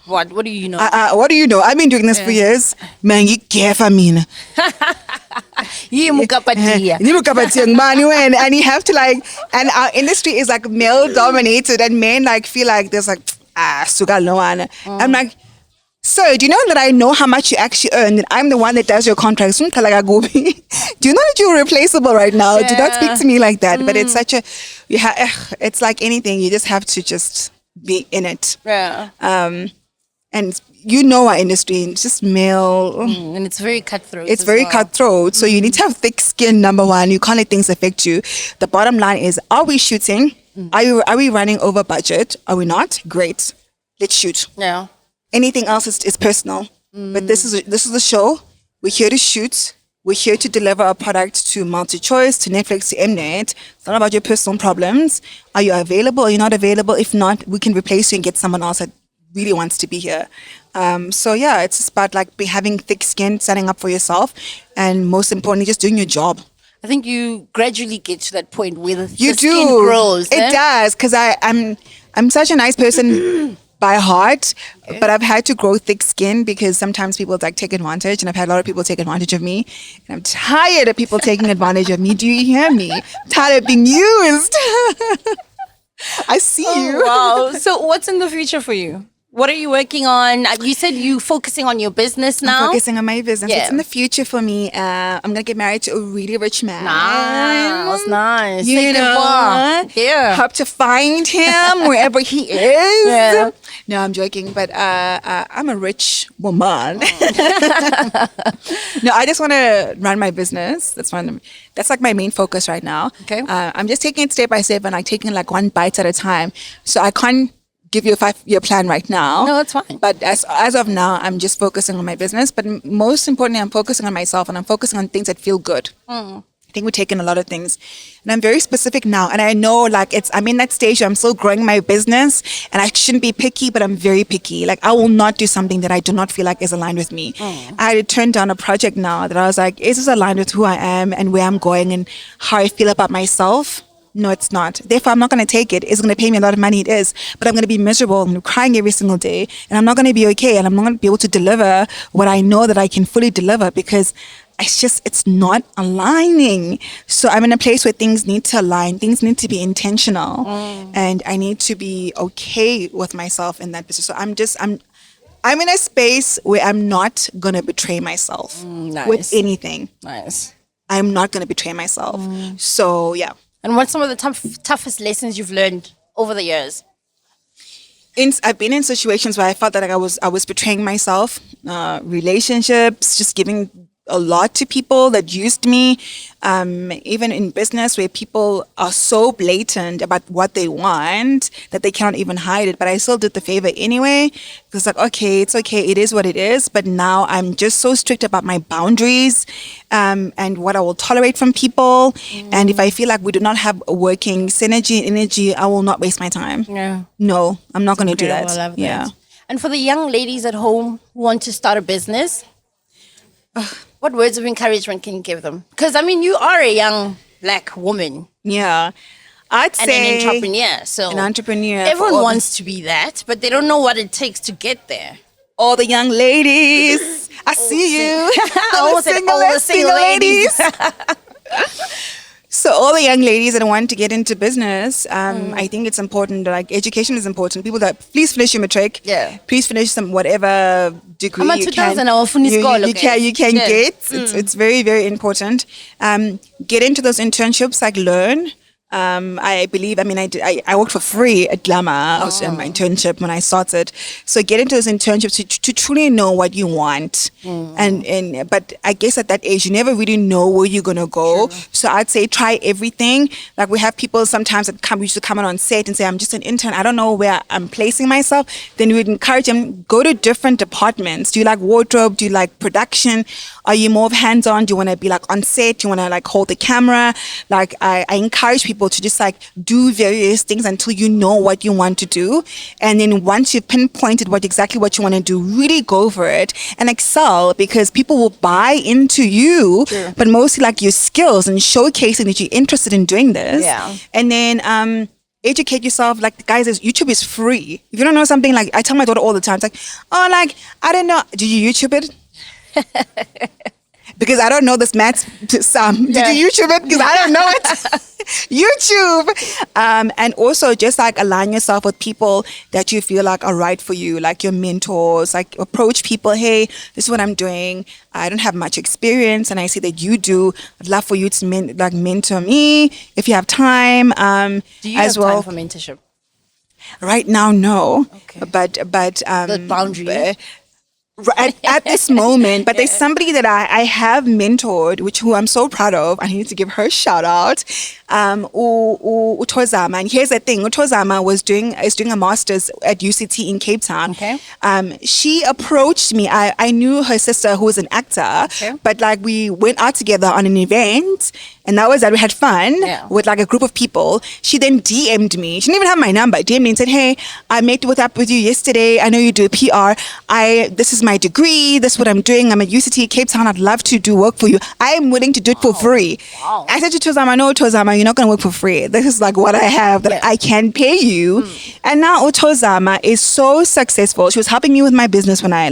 [SPEAKER 1] What do you know?
[SPEAKER 2] what do you know? I've been doing this for years. Man, you care for me.
[SPEAKER 1] Yi mukapatiya.
[SPEAKER 2] And you have to like, and our industry is like male dominated, and men like feel like there's like sugar no one. I'm like, so do you know that I know how much you actually earn, and I'm the one that does your contracts? Do you know that you're replaceable right now? Do not speak to me like that. But it's such a, it's like anything. You just have to just be in it.
[SPEAKER 1] Yeah.
[SPEAKER 2] And you know our industry, it's just male.
[SPEAKER 1] And it's very cutthroat.
[SPEAKER 2] It's
[SPEAKER 1] as
[SPEAKER 2] very
[SPEAKER 1] well.
[SPEAKER 2] cutthroat. So you need to have thick skin, number one. You can't let things affect you. The bottom line is, are we shooting? Are we running over budget? Are we not? Great. Let's shoot.
[SPEAKER 1] Yeah.
[SPEAKER 2] Anything else is personal. But this is a show. We're here to shoot. We're here to deliver a product to MultiChoice, to Netflix, to Mnet. It's not about your personal problems. Are you available? Are you not available? If not, we can replace you and get someone else that really wants to be here. So yeah, it's just about like having thick skin, standing up for yourself, and most importantly, just doing your job.
[SPEAKER 1] I think you gradually get to that point where the
[SPEAKER 2] You
[SPEAKER 1] skin
[SPEAKER 2] do.
[SPEAKER 1] grows.
[SPEAKER 2] It does, because I'm such a nice person by heart, but I've had to grow thick skin because sometimes people like take advantage, and I've had a lot of people take advantage of me, and I'm tired of people taking advantage of me. Do you hear me? I'm tired of being used. I see you.
[SPEAKER 1] Wow. So what's in the future for you? What are you working on? You said you focusing on your business now.
[SPEAKER 2] Focusing on my business.
[SPEAKER 1] Yeah.
[SPEAKER 2] What's in the future for me? I'm gonna get married to a really rich man.
[SPEAKER 1] Nice.
[SPEAKER 2] You
[SPEAKER 1] Say
[SPEAKER 2] know,
[SPEAKER 1] goodbye. Yeah.
[SPEAKER 2] hope to find him wherever he is.
[SPEAKER 1] Yeah.
[SPEAKER 2] No, I'm joking, but I'm a rich woman. No, I just want to run my business. That's like my main focus right now.
[SPEAKER 1] Okay.
[SPEAKER 2] I'm just taking it step by step and like taking like one bite at a time. So I can't give you a 5-year plan right now.
[SPEAKER 1] No, it's fine.
[SPEAKER 2] But as of now, I'm just focusing on my business. But most importantly, I'm focusing on myself, and I'm focusing on things that feel good. I think we're taking a lot of things, and I'm very specific now. And I know like I'm in that stage where I'm still growing my business, and I shouldn't be picky, but I'm very picky. Like I will not do something that I do not feel like is aligned with me. I had to turn down a project now that I was like, is this aligned with who I am and where I'm going and how I feel about myself? No, it's not. Therefore, I'm not going to take it. It's going to pay me a lot of money. It is. But I'm going to be miserable. I'm crying every single day. And I'm not going to be okay. And I'm not going to be able to deliver what I know that I can fully deliver because it's not aligning. So I'm in a place where things need to align. Things need to be intentional. And I need to be okay with myself in that business. So I'm in a space where I'm not going to betray myself with anything.
[SPEAKER 1] Nice.
[SPEAKER 2] I'm not going to betray myself. So, yeah.
[SPEAKER 1] And what's some of the toughest lessons you've learned over the years?
[SPEAKER 2] I've been in situations where I felt that like I was betraying myself, relationships, just giving a lot to people that used me, even in business where people are so blatant about what they want that they cannot even hide it. But I still did the favor anyway. Because like, okay, it's okay. It is what it is. But now I'm just so strict about my boundaries and what I will tolerate from people. And if I feel like we do not have a working synergy and energy, I will not waste my time.
[SPEAKER 1] Yeah.
[SPEAKER 2] No, I'm not going to do that.
[SPEAKER 1] I love that.
[SPEAKER 2] Yeah.
[SPEAKER 1] And for the young ladies at home who want to start a business, what words of encouragement can you give them? Because, I mean, you are a young black woman.
[SPEAKER 2] Yeah. I'd
[SPEAKER 1] and
[SPEAKER 2] say
[SPEAKER 1] an entrepreneur. So
[SPEAKER 2] an entrepreneur.
[SPEAKER 1] everyone wants to be that, but they don't know what it takes to get there.
[SPEAKER 2] All the young ladies. I see you.
[SPEAKER 1] All the single ladies.
[SPEAKER 2] So all the young ladies that want to get into business, I think it's important. Like education is important. People that please finish your matric.
[SPEAKER 1] Yeah.
[SPEAKER 2] Please finish some whatever degree you can. You can get. It's very, very important. Get into those internships. Like learn. I believe, I mean, I worked for free at Glamour. I was in my internship when I started. So get into those internships to truly know what you want. But I guess at that age, you never really know where you're going to go. Sure. So I'd say try everything. Like we have people sometimes that used to come on set and say, I'm just an intern. I don't know where I'm placing myself. Then we'd encourage them, go to different departments. Do you like wardrobe? Do you like production? Are you more of hands-on? Do you want to be like on set? Do you want to like hold the camera? Like I encourage people to just like do various things until you know what you want to do. And then once you've pinpointed exactly what you want to do, really go for it and excel, because people will buy into you, sure, but mostly like your skills and showcasing that you're interested in doing this. Yeah. And then educate yourself. Like guys, YouTube is free. If you don't know something, like I tell my daughter all the time, it's like, oh, like I don't know, did you YouTube it? Because I don't know this maths sum. Did you YouTube it? Because I don't know it. YouTube. And also just like align yourself with people that you feel like are right for you, like your mentors. Like approach people, hey, this is what I'm doing. I don't have much experience and I see that you do. I'd love for you to mentor me if you have time.
[SPEAKER 1] Do you have time for mentorship?
[SPEAKER 2] Right now, no. Okay. But
[SPEAKER 1] the boundary.
[SPEAKER 2] at this moment, but there's somebody that I have mentored, who I'm so proud of. I need to give her a shout out. Utozama. And here's the thing: Utozama is doing a master's at UCT in Cape Town.
[SPEAKER 1] Okay.
[SPEAKER 2] She approached me. I knew her sister, who was an actor, but like we went out together on an event, and that was that. We had fun with like a group of people. She then DM'd me. She didn't even have my number. DM'd me and said, "Hey, I met up with you yesterday. I know you do PR. This is my degree. This is what I'm doing. I'm at UCT Cape Town. I'd love to do work for you. I am willing to do it for free."
[SPEAKER 1] Wow.
[SPEAKER 2] I said to Tozama, "No, Tozama, you're not going to work for free. This is like what I have that I can pay you." And now Tozama is so successful. She was helping me with my business when I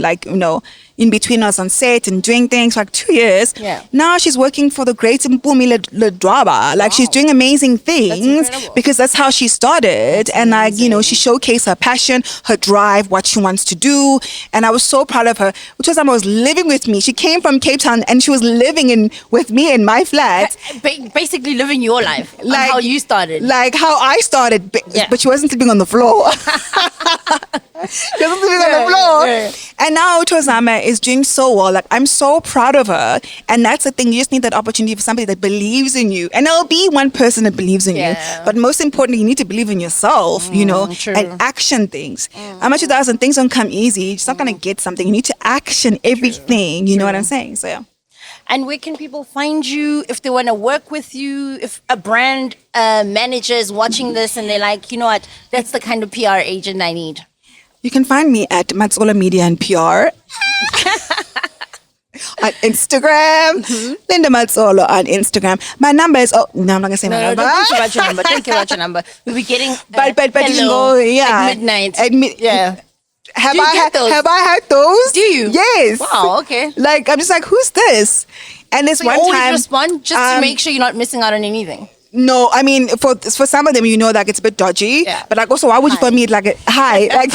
[SPEAKER 2] in between us on set and doing things for like 2 years.
[SPEAKER 1] Yeah.
[SPEAKER 2] Now she's working for the great Mpumi Ledwaba. Like she's doing amazing things because that's how she started. And like, she showcased her passion, her drive, what she wants to do. And I was so proud of her. Utozama was living with me. She came from Cape Town and she was living with me in my flat.
[SPEAKER 1] Basically living your life, like how you started.
[SPEAKER 2] Like how I started, but she wasn't sleeping on the floor. She wasn't sleeping on the floor.
[SPEAKER 1] Yeah.
[SPEAKER 2] And now Tozama is doing so well. Like I'm so proud of her. And that's the thing. You just need that opportunity for somebody that believes in you. And there'll be one person that believes in you. But most importantly, you need to believe in yourself, and action things. I'm not sure that things don't come easy. You're just not going to get something. You need to action everything. You know what I'm saying? So yeah.
[SPEAKER 1] And where can people find you if they want to work with you? If a brand manager is watching this and they're like, you know what, that's the kind of PR agent I need.
[SPEAKER 2] You can find me at Matsolo Media and PR on Instagram. Linda Matsolo on Instagram. My number is no, I'm not gonna say my number.
[SPEAKER 1] Don't think about your number. Think about your number. We'll be getting
[SPEAKER 2] but you can go
[SPEAKER 1] at midnight.
[SPEAKER 2] Have I had those?
[SPEAKER 1] Do you?
[SPEAKER 2] Yes.
[SPEAKER 1] Wow. Okay.
[SPEAKER 2] Like I'm just like, who's this? And this
[SPEAKER 1] so
[SPEAKER 2] one
[SPEAKER 1] you always
[SPEAKER 2] time,
[SPEAKER 1] respond just to make sure you're not missing out on anything.
[SPEAKER 2] No, I mean for some of them, like it's a bit dodgy.
[SPEAKER 1] Yeah.
[SPEAKER 2] But like also, why would you for me like hi? Like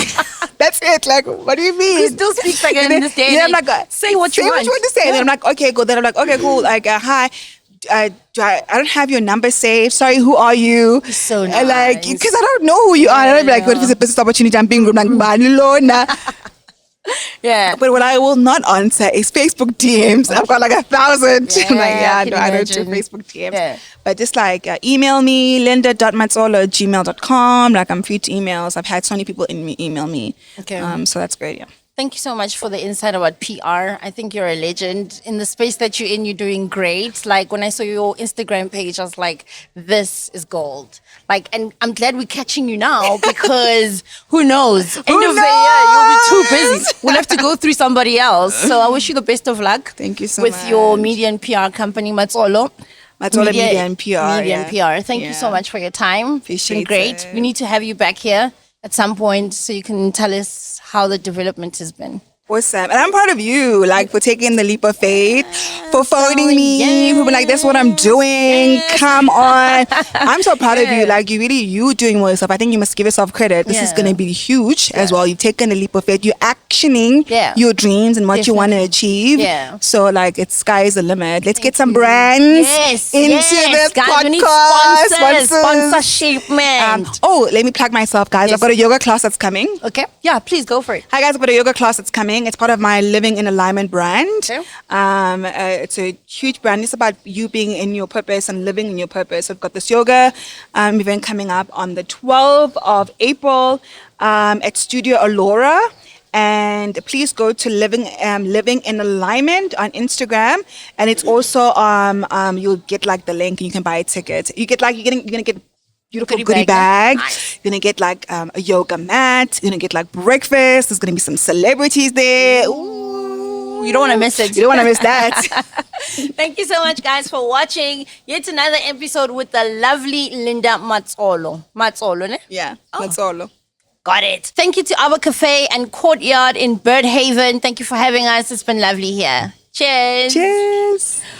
[SPEAKER 2] that's it. Like what do you mean?
[SPEAKER 1] He still speaks like in this day.
[SPEAKER 2] Yeah, I'm like say what you want to say. Yeah. Then I'm like okay, cool. Then I'm like okay, cool. Like hi. I don't have your number saved. Sorry, who are you?
[SPEAKER 1] So nice.
[SPEAKER 2] Like because I don't know who you are. I don't be like, what if it's a business opportunity? I'm being like Banilona.
[SPEAKER 1] Yeah.
[SPEAKER 2] But what I will not answer is Facebook DMs. I've got like 1,000.
[SPEAKER 1] Yeah,
[SPEAKER 2] I'm like, no, I don't do Facebook DMs. Yeah. But just like email me, linda.matsolo@gmail.com. Like I'm free to emails. I've had so many people email me. Okay. So that's great. Yeah.
[SPEAKER 1] Thank you so much for the insight about PR. I think you're a legend. In the space that you're in, you're doing great. Like when I saw your Instagram page, I was like, this is gold. Like, and I'm glad we're catching you now because who knows? End of the year, you'll be too busy. We'll have to go through somebody else. So I wish you the best of luck.
[SPEAKER 2] Thank you so much.
[SPEAKER 1] With your media and PR company, Matsolo.
[SPEAKER 2] Matsolo Media and PR.
[SPEAKER 1] Media and PR. Thank you so much for your time.
[SPEAKER 2] Appreciate
[SPEAKER 1] it's been great. We need to have you back here at some point so you can tell us how the development has been.
[SPEAKER 2] Awesome. And I'm proud of you, like, for taking the leap of faith, for phoning me, for being like, that's what I'm doing. Yes. Come on. I'm so proud of you. Like, you doing more stuff. I think you must give yourself credit. This is going to be huge as well. You've taken the leap of faith. You're actioning your dreams and what you want to achieve. Yeah. So, like, it's sky's the limit. Let's get some brands into this podcast.
[SPEAKER 1] We need sponsorship, man.
[SPEAKER 2] Let me plug myself, guys. I've got a yoga class that's coming.
[SPEAKER 1] Okay. Yeah, please go for it.
[SPEAKER 2] Hi, guys. I've got a yoga class that's coming. It's part of my Living in Alignment brand. Okay. It's a huge brand. It's about you being in your purpose and living in your purpose. So I've got this yoga event coming up on the 12th of April at Studio Alora. And please go to Living in Alignment on Instagram. And it's also you'll get like the link and you can buy a ticket. You're gonna get beautiful goodie bag. Nice. You're gonna get like a yoga mat. You're gonna get like breakfast. There's gonna be some celebrities there. Ooh,
[SPEAKER 1] you don't want to miss it.
[SPEAKER 2] You don't want to miss that.
[SPEAKER 1] Thank you so much, guys, for watching yet another episode with the lovely Linda Matsolo. Matsolo, ne?
[SPEAKER 2] Yeah, Matsolo.
[SPEAKER 1] Got it. Thank you to our cafe and courtyard in Birdhaven. Thank you for having us. It's been lovely here. Cheers.
[SPEAKER 2] Cheers.